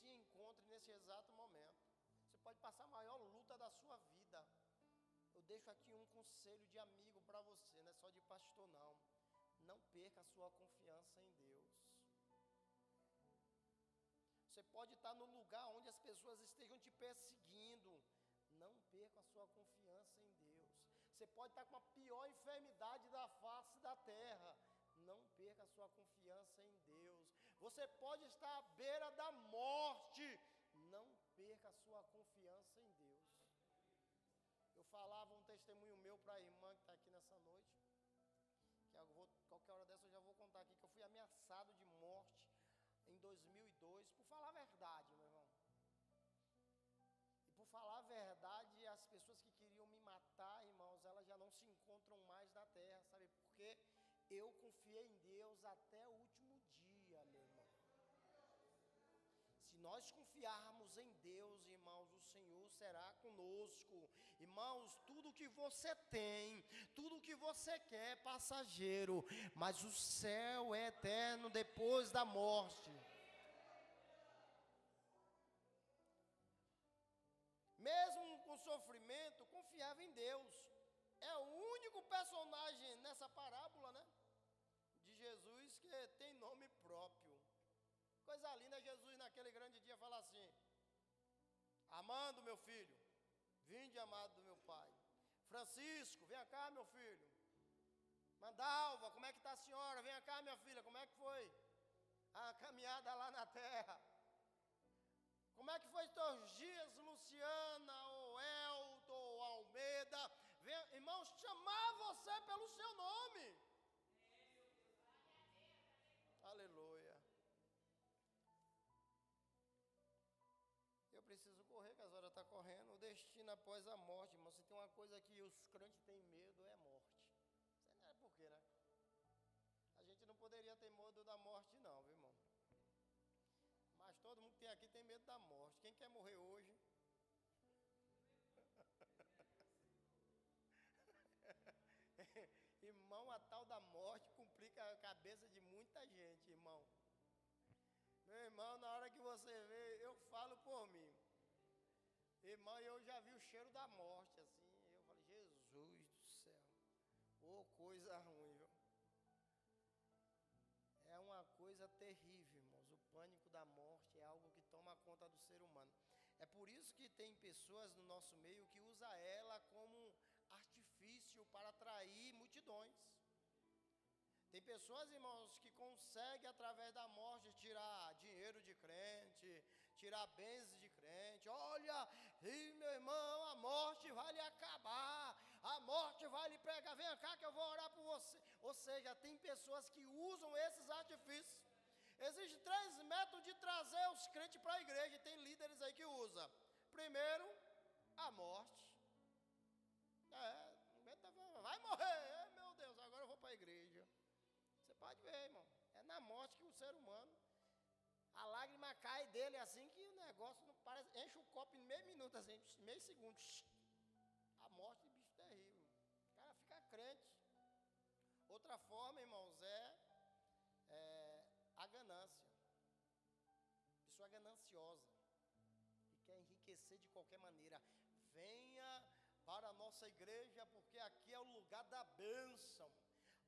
se encontre nesse exato momento. Você pode passar a maior luta da sua vida. Eu deixo aqui um conselho de amigo para você, não é só de pastor não. Não perca a sua confiança em Deus. Você pode estar no lugar onde as pessoas estejam te perseguindo. Não perca a sua confiança em Deus. Você pode estar com a pior enfermidade da face da terra. Não perca a sua confiança em Deus. Você pode estar à beira da morte. Não perca a sua confiança em Deus. Eu falava um testemunho meu para a irmã que está aqui nessa noite, que qualquer hora dessa eu já vou contar aqui, que eu fui ameaçado de morte em 2002, por falar a verdade, meu irmão. E por falar a verdade, as pessoas que queriam me matar, irmãos, elas já não se encontram mais na terra, sabe por quê? Eu confiei em Deus até o último dia, meu irmão. Se nós confiarmos em Deus, irmãos, o Senhor será conosco. Irmãos, tudo que você tem, tudo que você quer é passageiro, mas o céu é eterno depois da morte. Mesmo com sofrimento, confiava em Deus. É o único personagem nessa parábola, né, de Jesus que tem nome próprio. Coisa linda, Jesus naquele grande dia fala assim: Amando, meu filho, vinde amado do meu pai. Francisco, vem cá, meu filho. Mandalva, como é que está a senhora? Vem cá, minha filha, como é que foi a caminhada lá na terra? Como é que foi teus dias, Luciana, ou Elton, ou Almeida? Vem, irmãos, chamar você pelo seu nome. Aleluia. Eu preciso correr, que as horas estão correndo. O destino após a morte, irmão. Se tem uma coisa que os crentes têm medo, é a morte. Você não é por quê, né? A gente não poderia ter medo da morte, não, viu, irmão? Mas todo mundo que tem aqui tem medo da morte. Quem quer morrer hoje? Irmão, a tal da morte complica a cabeça de muita gente, irmão. Meu irmão, na hora que você vê, eu falo por mim. Irmão, eu já vi o cheiro da morte, assim. Eu falei, Jesus do céu. Ô, coisa ruim, viu? É uma coisa terrível, irmãos. O pânico da morte é algo que toma conta do ser humano. É por isso que tem pessoas no nosso meio que usam ela como artifício para atrair multidões. Tem pessoas, irmãos, que conseguem através da morte tirar dinheiro de crente, tirar bens de crente. Olha, meu irmão, a morte vai lhe acabar, a morte vai lhe pegar, vem cá que eu vou orar por você. Ou seja, tem pessoas que usam esses artifícios. Existem 3 métodos de trazer os crentes para a igreja, e tem líderes aí que usam. Primeiro, a morte. Vai morrer, meu Deus, agora eu vou para a igreja. Você pode ver, irmão, é na morte que o ser humano, a lágrima cai dele assim que o negócio não parece, enche o copo em meio minuto, assim, meio segundo. A morte é bicho terrível, o cara fica crente. Outra forma, irmãos, é a ganância. Pessoa gananciosa, que quer enriquecer de qualquer maneira. Venha para a nossa igreja, porque aqui é o lugar da bênção.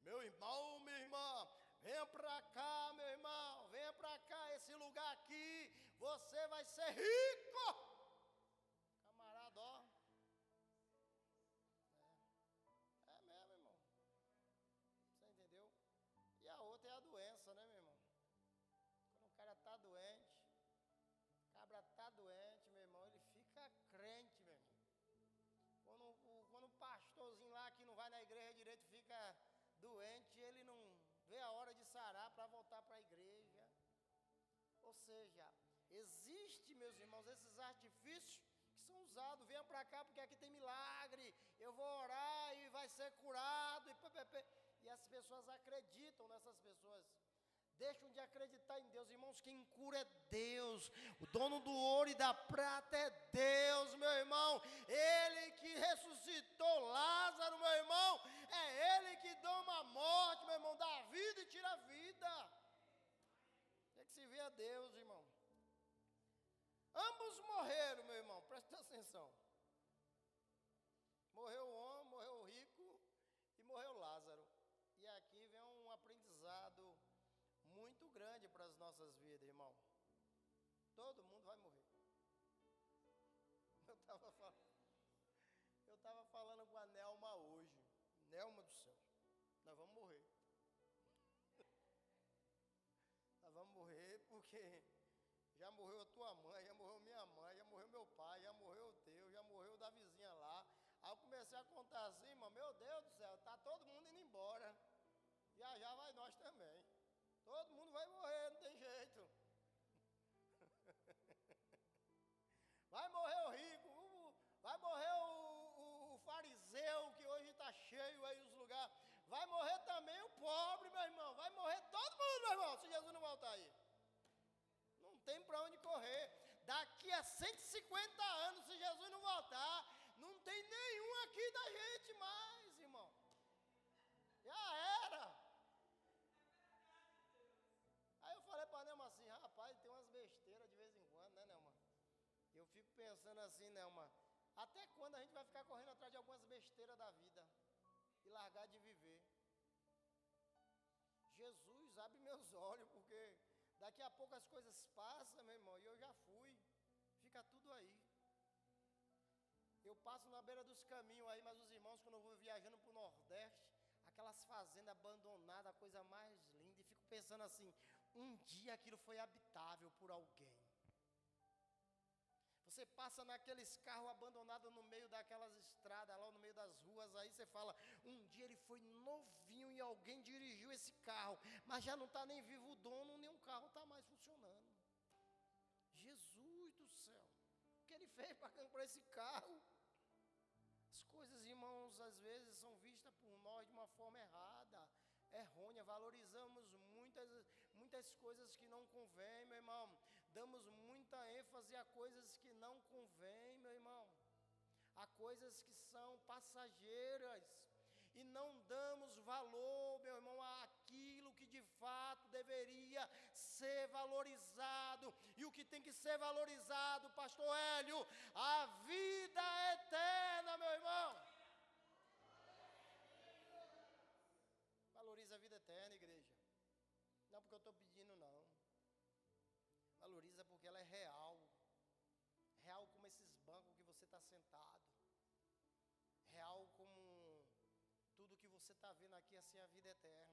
Meu irmão, minha irmã, venha para cá, meu irmão, venha para cá, esse lugar aqui, você vai ser rico. Camarada, ó. É mesmo, irmão. Você entendeu? E a outra é a doença, né, meu irmão? Quando o cara está doente, o cabra está doente, meu irmão, ele fica crente, meu irmão. Quando o pastorzinho lá que não vai na igreja direito fica doente, ele não vê a hora de sarar para voltar para a igreja. Ou seja, existe, meus irmãos, esses artifícios que são usados. Venha para cá porque aqui tem milagre, eu vou orar e vai ser curado. E as pessoas acreditam nessas pessoas. Deixam de acreditar em Deus, irmãos. Quem cura é Deus, o dono do ouro e da prata é Deus, meu irmão. Ele que ressuscitou Lázaro, meu irmão, é Ele que doma a morte, meu irmão, dá a vida e tira a vida. Tem que se ver a Deus, irmão. Ambos morreram, meu irmão, presta atenção. Morreu o homem, morreu o rico e morreu Lázaro. E aqui vem um aprendizado muito grande para as nossas vidas, irmão. Todo mundo vai morrer. Eu estava falando com a Nelma hoje. Nelma do céu, nós vamos morrer. Nós vamos morrer porque já morreu a tua mãe, já morreu minha mãe, já morreu meu pai, já morreu o teu, já morreu o da vizinha lá. Aí a contar assim, irmão, meu Deus do céu, tá todo mundo indo embora. Já vai nós também. Todo mundo vai morrer, não tem jeito. Vai morrer o rico, vai morrer o fariseu, que hoje está cheio aí os lugares. Vai morrer também o pobre, meu irmão. Vai morrer todo mundo, meu irmão, se Jesus não voltar aí. Não tem para onde correr. Daqui a 150 anos, se Jesus não voltar, não tem nenhum aqui da gente mais, irmão. Já era. Aí eu falei para a Nelma assim, rapaz, tem umas besteiras de vez em quando, né, Nelma? Eu fico pensando assim, Nelma, até quando a gente vai ficar correndo atrás de algumas besteiras da vida e largar de viver? Jesus, abre meus olhos, porque daqui a pouco as coisas passam, meu irmão, e eu já fui, fica tudo aí. Eu passo na beira dos caminhos aí, mas os irmãos, quando eu vou viajando para o Nordeste, aquelas fazendas abandonadas, a coisa mais linda, e fico pensando assim, um dia aquilo foi habitável por alguém. Você passa naqueles carros abandonados no meio daquelas estradas, lá no meio das ruas, aí você fala, um dia ele foi novinho e alguém dirigiu esse carro, mas já não está nem vivo o dono, nem o carro está mais funcionando. Jesus do céu, o que ele fez para esse carro? As coisas, irmãos, às vezes são vistas por nós de uma forma errada, errônea, valorizamos muitas coisas que não convém, meu irmão, damos muita ênfase a coisas que não convém, meu irmão, a coisas que são passageiras, e não damos valor, meu irmão, àquilo que de fato deveria ser valorizado, e o que tem que ser valorizado, pastor Hélio, a vida eterna, meu irmão. Valoriza a vida eterna, igreja. Não porque eu estou pedindo, não. Valoriza porque ela é real. Real como esses bancos que você está sentado. Real como tudo que você está vendo aqui, assim, a vida eterna.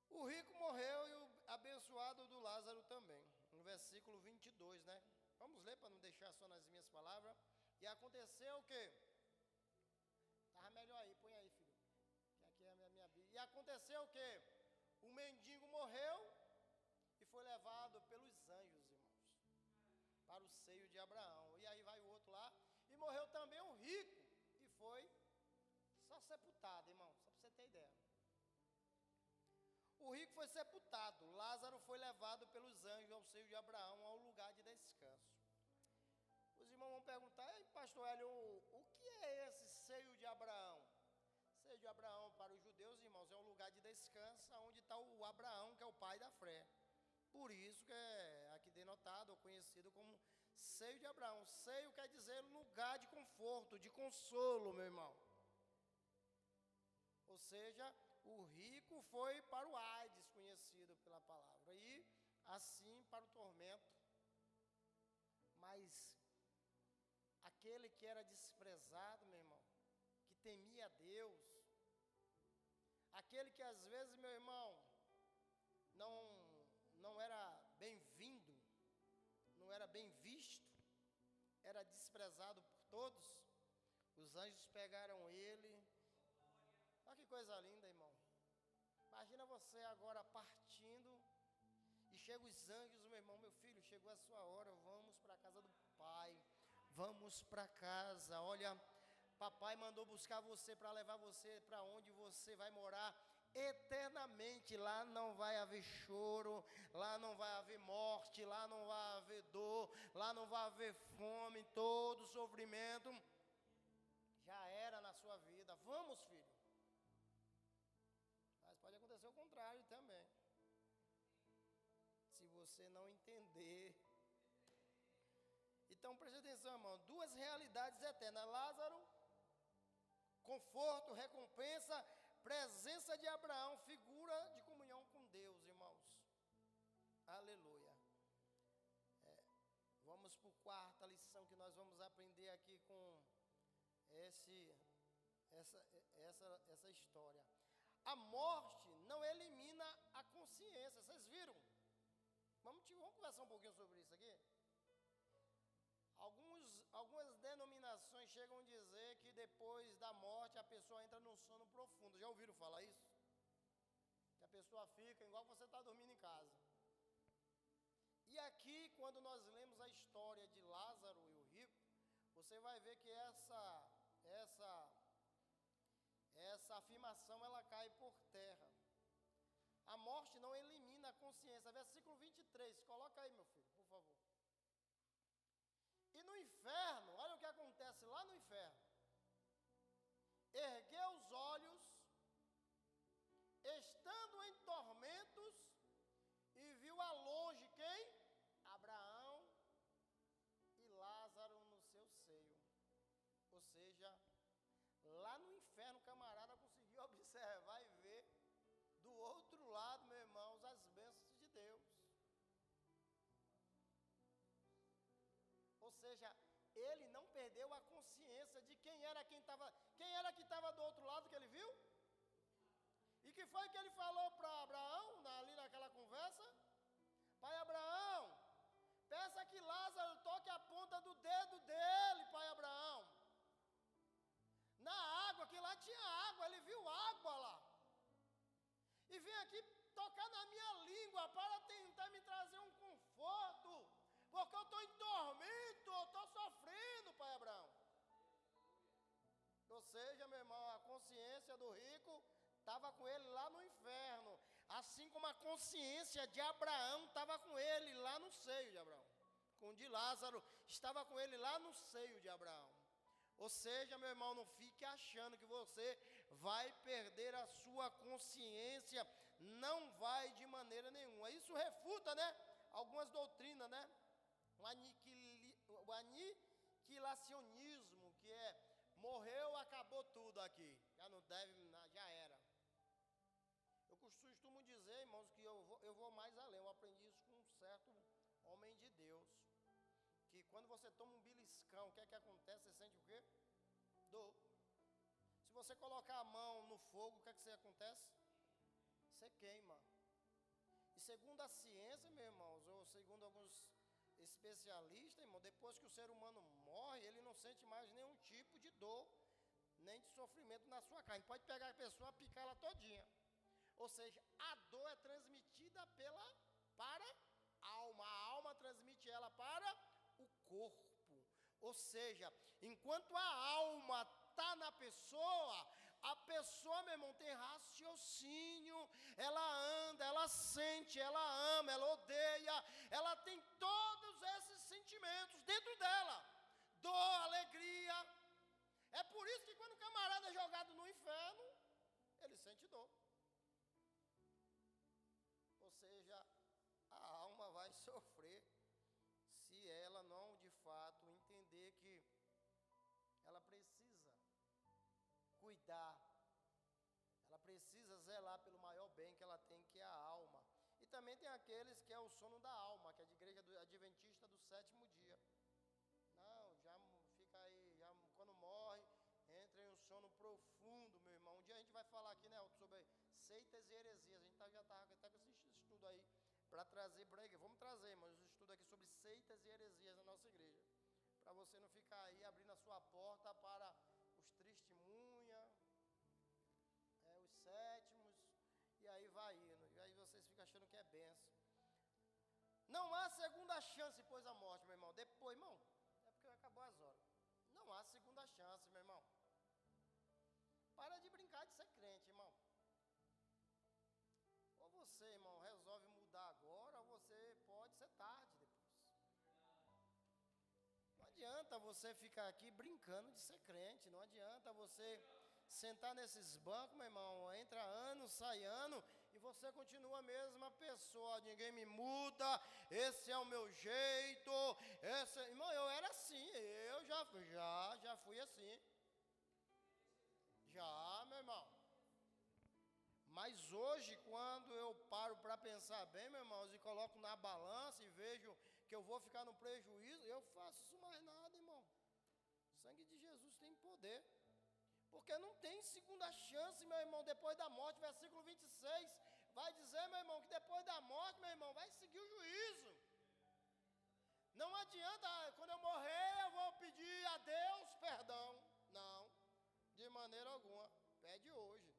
O rico morreu e o abençoado do Lázaro também. No versículo 22, né? Vamos ler para não deixar só nas minhas palavras. E aconteceu o quê? Estava melhor aí, põe aí, filho. Que aqui é a minha Bíblia. E aconteceu o quê? O mendigo morreu e foi levado pelos anjos, irmãos, para o seio de Abraão. E aí vai o outro lá. E morreu também o rico. E foi só sepultado, irmão, só para você ter ideia. O rico foi sepultado. Lázaro foi levado pelos anjos ao seio de Abraão, ao lugar de descanso. Os irmãos vão perguntar, ei, pastor Hélio, o que é esse seio de Abraão? Seio de Abraão para os judeus, irmãos, é um lugar de descanso, onde está o Abraão, que é o pai da fé. Por isso que é aqui denotado ou conhecido como seio de Abraão. Seio quer dizer lugar de conforto, de consolo, meu irmão. Ou seja, o rico foi para o Hades, conhecido pela palavra, e assim para o tormento. Mas aquele que era desprezado, meu irmão, que temia a Deus, aquele que às vezes, meu irmão, não era bem-vindo, não era bem visto, era desprezado por todos, os anjos pegaram ele. Olha que coisa linda, irmão. Imagina você agora partindo, e chegam os anjos, meu irmão, meu filho, chegou a sua hora, vamos para a casa do Pai, vamos para casa, olha, papai mandou buscar você para levar você para onde você vai morar eternamente. Lá não vai haver choro, lá não vai haver morte, lá não vai haver dor, lá não vai haver fome, todo sofrimento já era na sua vida. Vamos, filho. Mas pode acontecer o contrário também. Se você não entender. Então preste atenção, irmão. Duas realidades eternas. Lázaro, conforto, recompensa, presença de Abraão, figura de comunhão com Deus, irmãos. Aleluia. Vamos para a quarta lição que nós vamos aprender aqui com essa história. A morte não elimina a consciência. Vocês viram? Vamos conversar um pouquinho sobre isso aqui. Algumas denominações chegam a dizer que depois da morte a pessoa entra num sono profundo. Já ouviram falar isso? Que a pessoa fica igual você está dormindo em casa. E aqui, quando nós lemos a história de Lázaro e o rico, você vai ver que essa afirmação ela cai por terra. A morte não elimina a consciência. Versículo 23, coloca aí, meu filho, por favor. E no inferno, olha o que acontece lá no inferno. Ergueu os olhos, estando em tormentos, e viu a longe quem? Abraão e Lázaro no seu seio. Ou seja, lá no inferno o camarada conseguiu observar e ver do outro lado, meus irmãos, as bênçãos de Deus. Ou seja, ele não perdeu a consciência de quem era que estava do outro lado que ele viu. E que foi que ele falou para Abraão, ali naquela conversa? Pai Abraão, peça que Lázaro toque a ponta do dedo dele, pai Abraão. Na água, que lá tinha água, ele viu água lá. E vem aqui tocar na minha língua para tentar me trazer um conforto. Porque eu estou em tormento, eu estou sofrendo, pai Abraão. Ou seja, meu irmão, a consciência do rico estava com ele lá no inferno. Assim como a consciência de Abraão estava com ele lá no seio de Abraão. Com de Lázaro estava com ele lá no seio de Abraão. Ou seja, meu irmão, não fique achando que você vai perder a sua consciência. Não vai de maneira nenhuma. Isso refuta, né? Algumas doutrinas, né? O aniquilacionismo, que é morreu, acabou tudo aqui. Já não deve, já era. Eu costumo dizer, irmãos, que eu vou mais além. Eu aprendi isso com um certo homem de Deus. Que quando você toma um beliscão, o que é que acontece? Você sente o quê? Dor. Se você colocar a mão no fogo, o que é que acontece? Você queima. E segundo a ciência, meus irmãos, ou segundo alguns especialistas, irmão, depois que o ser humano morre, ele não sente mais nenhum tipo de dor, nem de sofrimento na sua carne. Pode pegar a pessoa e picar ela todinha. Ou seja, a dor é transmitida para a alma. A alma transmite ela para o corpo. Ou seja, enquanto a alma está na pessoa, a pessoa, meu irmão, tem raciocínio, ela anda, ela sente, ela ama, ela odeia, ela tem todos esses sentimentos dentro dela, dor, alegria. É por isso que quando o camarada é jogado no inferno, ele sente dor. Ou seja, a alma vai sofrer se ela não, de fato, entender que ela precisa cuidar, ela precisa zelar pelo maior bem que ela tem, que é a alma. E também tem aqueles que é o sono da alma, que é a igreja adventista do sétimo dia. Não, já fica aí, já quando morre, entra em um sono profundo, meu irmão. Um dia a gente vai falar aqui, né, sobre seitas e heresias. A gente já está até com esse estudo aí para trazer para a igreja. Vamos trazer, mas o estudo aqui sobre seitas e heresias na nossa igreja. Para você não ficar aí abrindo a sua porta para os testemunhas, os sétimos, e aí vai indo. E aí vocês ficam achando que é benção. Não há segunda chance depois da morte, meu irmão. Depois, irmão, é porque acabou as horas. Não há segunda chance, meu irmão. Para de brincar de ser crente, irmão. Ou você, irmão, resolve mudar agora, ou você pode ser tarde depois. Não adianta você ficar aqui brincando de ser crente. Não adianta você sentar nesses bancos, meu irmão, entra ano, sai ano, e você continua a mesma pessoa. Ninguém me muda, esse é o meu jeito. Irmão, eu era assim, eu já fui assim. Já, meu irmão. Mas hoje, quando eu paro para pensar bem, meus irmãos, e coloco na balança e vejo que eu vou ficar no prejuízo, eu faço isso mais nada, irmão. O sangue de Jesus tem poder. Porque não tem segunda chance, meu irmão, depois da morte. Versículo 26 vai dizer, meu irmão, que depois da morte, meu irmão, vai seguir o juízo. Não adianta, quando eu morrer, eu maneira alguma. Pede hoje.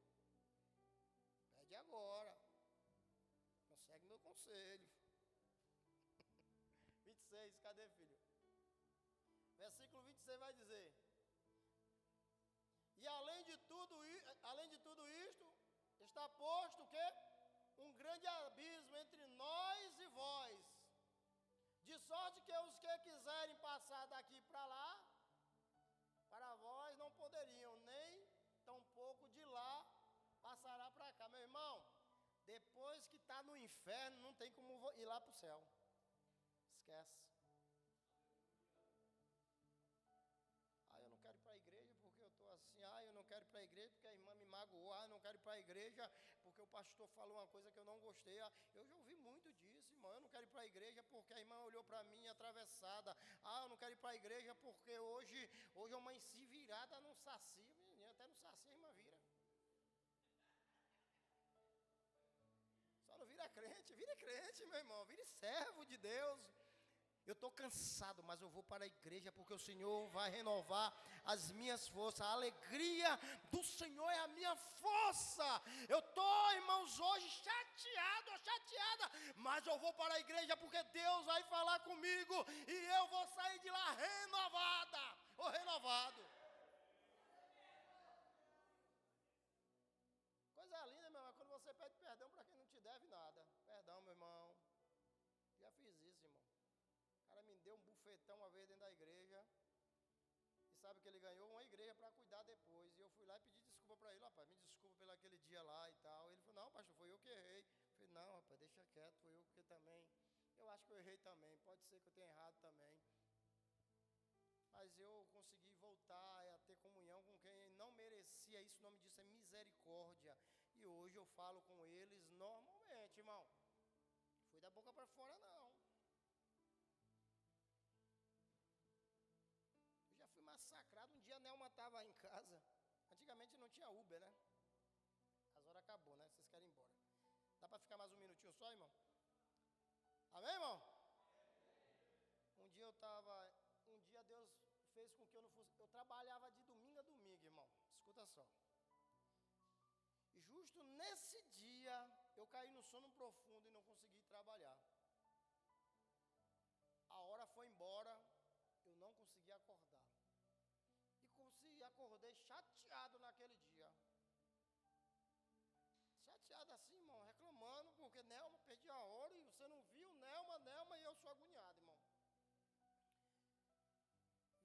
Pede agora. Não segue meu conselho. 26, cadê, filho? Versículo 26 vai dizer: e além de tudo isto, está posto o quê? Um grande abismo entre nós e vós, de sorte que os que quiserem passar daqui para lá, para vós não poderiam, nem tampouco de lá passará para cá. Meu irmão, depois que está no inferno, não tem como ir lá para o céu. Esquece. Eu não quero ir para a igreja porque eu estou assim. Eu não quero ir para a igreja porque a irmã me magoou. Eu não quero ir para a igreja porque o pastor falou uma coisa que eu não gostei. Eu já ouvi muito disso, irmão. Eu não quero ir para a igreja porque a irmã olhou para mim atravessada. Eu não quero ir para a igreja porque hoje a mãe se virada no saci. Menina, até no saci a irmã vira. Só não vira crente. Vire crente, meu irmão. Vire servo de Deus. Eu estou cansado, mas eu vou para a igreja porque o Senhor vai renovar as minhas forças. A alegria do Senhor é a minha força. Eu estou, irmãos, hoje chateada, mas eu vou para a igreja porque Deus vai falar comigo e eu vou sair de lá renovada ou renovado. Coisa linda, meu irmão, quando você pede perdão para quem não te deve nada. Perdão, meu irmão. Já fiz isso, irmão. O cara me deu um bufetão uma vez dentro da igreja. E sabe que ele ganhou uma igreja para cuidar depois. E eu fui lá e pedi desculpa para ele. Rapaz, me desculpa pelo aquele dia lá e tal. Ele falou, não, pastor, foi eu que errei. Eu falei, não, rapaz, deixa quieto, foi eu que também. Eu acho que eu errei também. Pode ser que eu tenha errado também. Mas eu consegui voltar a ter comunhão com quem não merecia isso. O nome disso é misericórdia. E hoje eu falo com eles normalmente, irmão. Fui da boca para fora, não. Já fui massacrado. Um dia a Nelma estava em casa. Antigamente não tinha Uber, né? As horas acabou, né? Vocês querem ir embora. Dá para ficar mais um minutinho só, irmão? Amém, irmão? Um dia Deus fez com que eu não fosse. Eu trabalhava de domingo a domingo, irmão. Escuta só. E justo nesse dia eu caí no sono profundo e não consegui trabalhar. A hora foi embora. Eu não consegui acordar. E acordei chateado naquele dia. Chateado assim, irmão, reclamando, porque Nelma, perdi a hora e você não viu, Nelma, e eu sou agoniado, irmão.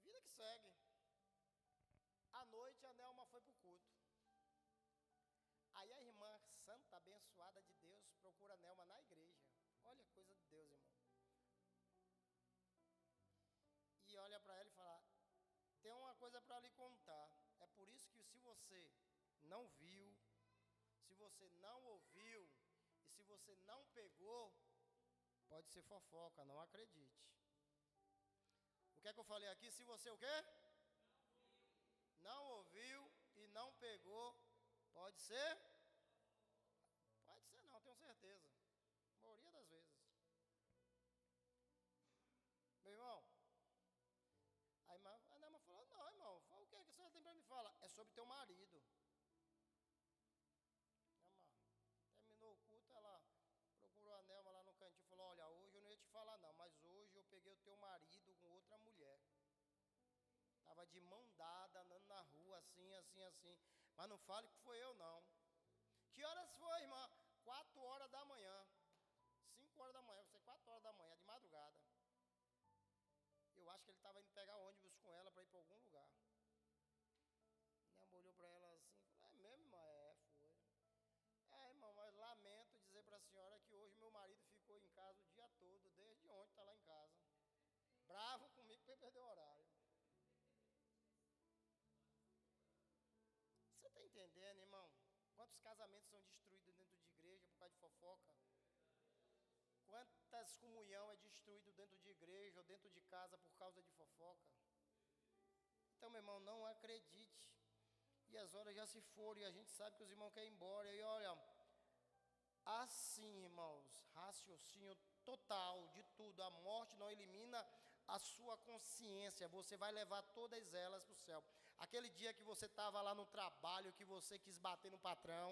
Vida que segue. À noite a Nelma foi para o culto. Aí a irmã santa, abençoada de Deus, procura a Nelma na igreja. Olha a coisa de Deus, irmão. E olha para ela e fala, tem uma coisa para lhe contar. É por isso que se você não viu, se você não ouviu, e se você não pegou, pode ser fofoca, não acredite. O que é que eu falei aqui? Se você o quê? Não ouviu e não pegou, pode ser? Pode ser não, tenho certeza. A maioria das vezes. Meu irmão, a Nelma falou, não, irmão, o que é que a senhora tem para me falar? É sobre teu marido. Nelma, terminou o culto, ela procurou a Nelma lá no cantinho e falou, olha, hoje eu não ia te falar não, mas hoje eu peguei o teu marido com outra mulher. Estava de mão dada, andando na rua, assim. Mas não fale que foi eu, não. Que horas foi, irmã? 4 horas da manhã. 5 horas da manhã, você 4 horas da manhã, de madrugada. Eu acho que ele estava indo pegar ônibus com ela para ir para algum lugar. Nelma olhou para ela assim, falou, é mesmo, irmã? Foi. Irmão, mas lamento dizer para a senhora que hoje meu marido ficou em casa o dia todo, desde ontem está lá em casa. Bravo comigo porque perdeu o horário. Você está entendendo, irmão? Quantos casamentos são destruídos dentro de igreja por causa de fofoca? Quantas comunhão é destruído dentro de igreja ou dentro de casa por causa de fofoca? Então, meu irmão, não acredite. E as horas já se foram e a gente sabe que os irmãos querem ir embora. E olha, assim, irmãos, raciocínio total de tudo. A morte não elimina a sua consciência, você vai levar todas elas para o céu. Aquele dia que você estava lá no trabalho, que você quis bater no patrão,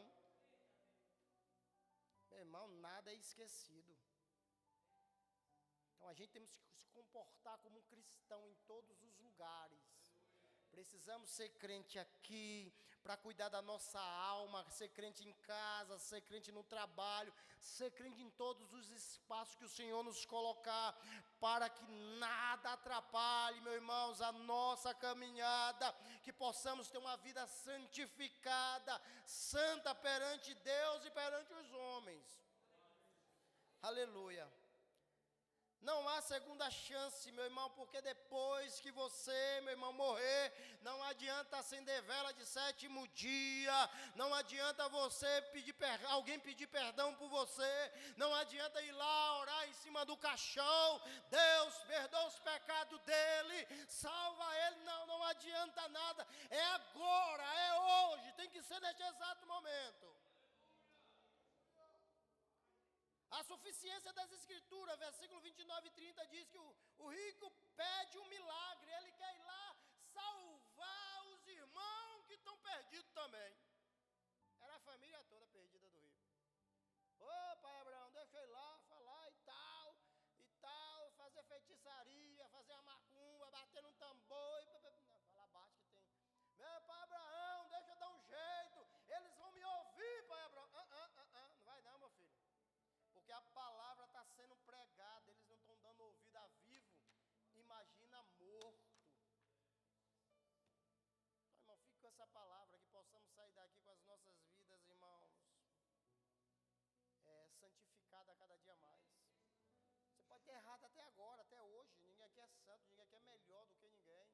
meu irmão, nada é esquecido. Então a gente tem que se comportar como um cristão em todos os lugares. Precisamos ser crente aqui, para cuidar da nossa alma, ser crente em casa, ser crente no trabalho, ser crente em todos os espaços que o Senhor nos colocar, para que nada atrapalhe, meus irmãos, a nossa caminhada, que possamos ter uma vida santificada, santa perante Deus e perante os homens. Aleluia. Não há segunda chance, meu irmão, porque depois que você, meu irmão, morrer, não adianta acender vela de sétimo dia, não adianta você alguém pedir perdão por você, não adianta ir lá orar em cima do caixão, Deus perdoa os pecados dele, salva ele, não adianta nada, é agora, é hoje, tem que ser neste exato momento. A suficiência das Escrituras, versículo 29 e 30 diz que o rico pede um milagre, ele quer ir lá salvar os irmãos que estão perdidos também. Era a família toda perdida do rico. Ô pai Abraão, deixa eu ir lá falar e tal, fazer feitiçaria, fazer a macumba, bater no tambor, fala baixo que tem. Meu pai Abraão, deixa eu dar um jeito, eles vão me ouvir, pai Abraão. Não vai não, meu filho. Porque a palavra está sendo pregada, eles não estão dando ouvido a vivo, imagina morto. Então, irmão, fique com essa palavra, que possamos sair daqui com as nossas vidas, irmãos, santificada a cada dia mais. Você pode ter errado até agora, até hoje, ninguém aqui é santo, ninguém aqui é melhor do que ninguém.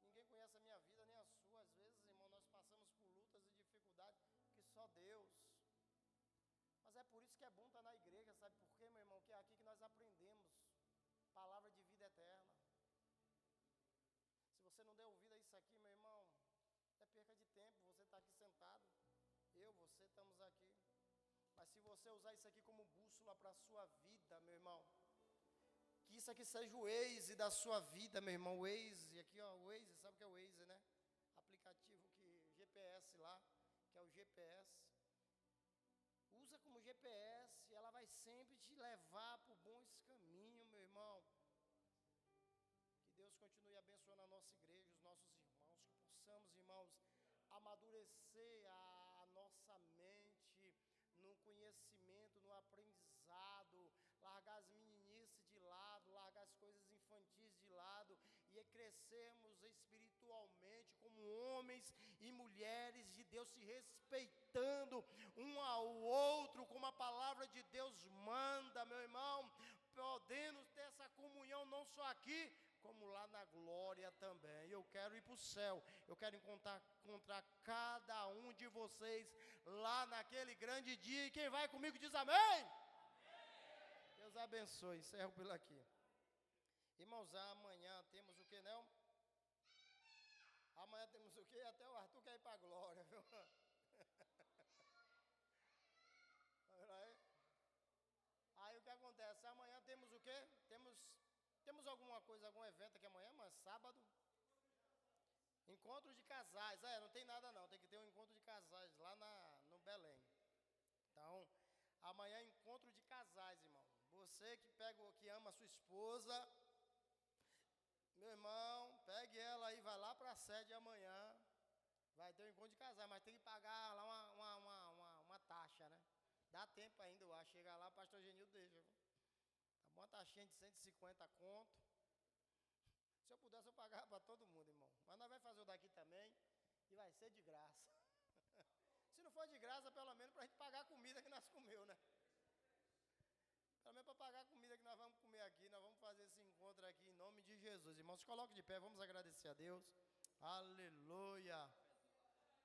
Ninguém conhece a minha vida, nem a sua. Às vezes, irmão, nós passamos por lutas e dificuldades que só Deus. Mas é por isso que é bom estar na igreja, sabe por quê, meu irmão? Que é aqui que nós aprendemos palavra de vida eterna. Se você não der ouvido a isso aqui, meu irmão, é perca de tempo, você está aqui sentado, você estamos aqui. Mas se você usar isso aqui como bússola para a sua vida, meu irmão, que isso aqui seja o Waze da sua vida, meu irmão, o Waze, aqui ó, o Waze, sabe o que é o Waze, né? Aplicativo GPS lá, que é o GPS. Usa como GPS, ela vai sempre te levar por bons caminhos, meu irmão. Que Deus continue abençoando a nossa igreja, os nossos irmãos, que possamos, irmãos, amadurecer a nossa mente no conhecimento, no aprendizado, largar as meninices de lado, largar as coisas infantis de lado e crescermos espiritualmente como homens e mulheres de Deus, se respeitando um ao outro, como a palavra de Deus manda, meu irmão, podendo ter essa comunhão não só aqui, como lá na glória também. Eu quero ir para o céu, eu quero encontrar cada um de vocês lá naquele grande dia, e quem vai comigo diz amém. Amém. Deus abençoe, encerro por aqui. Irmãos, amanhã temos o que, não? Amanhã temos o que? Até o Arthur quer ir para a glória, viu? Aí o que acontece? Amanhã temos o quê? Temos alguma coisa, algum evento aqui amanhã, mas sábado? Encontro de casais. Não tem nada não, tem que ter um encontro de casais lá no Belém. Então, amanhã encontro de casais, irmão. Você que ama a sua esposa, meu irmão, pegue ela aí, vai lá para a sede amanhã. Vai ter um encontro de casais, mas tem que pagar lá uma taxa, né? Dá tempo ainda, eu acho. Chegar lá, o pastor Genildo deixa. Tá bom, uma taxinha de 150 conto. Se eu pudesse, eu pagava para todo mundo, irmão. Mas nós vamos fazer o daqui também e vai ser de graça. Se não for de graça, pelo menos para a gente pagar a comida que nós comeu, né? Pelo menos para pagar a comida que nós vamos comer aqui, nós vamos fazer esse encontro aqui em nome de Jesus. Irmãos, coloque de pé, vamos agradecer a Deus. Aleluia.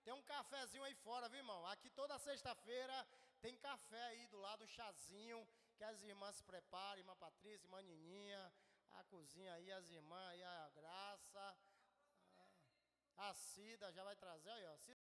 Tem um cafezinho aí fora, viu, irmão? Aqui toda sexta-feira tem café aí do lado, chazinho, que as irmãs se preparem, irmã Patrícia, irmã Nininha, a cozinha aí, as irmãs aí, a Graça, a Cida já vai trazer, aí, ó.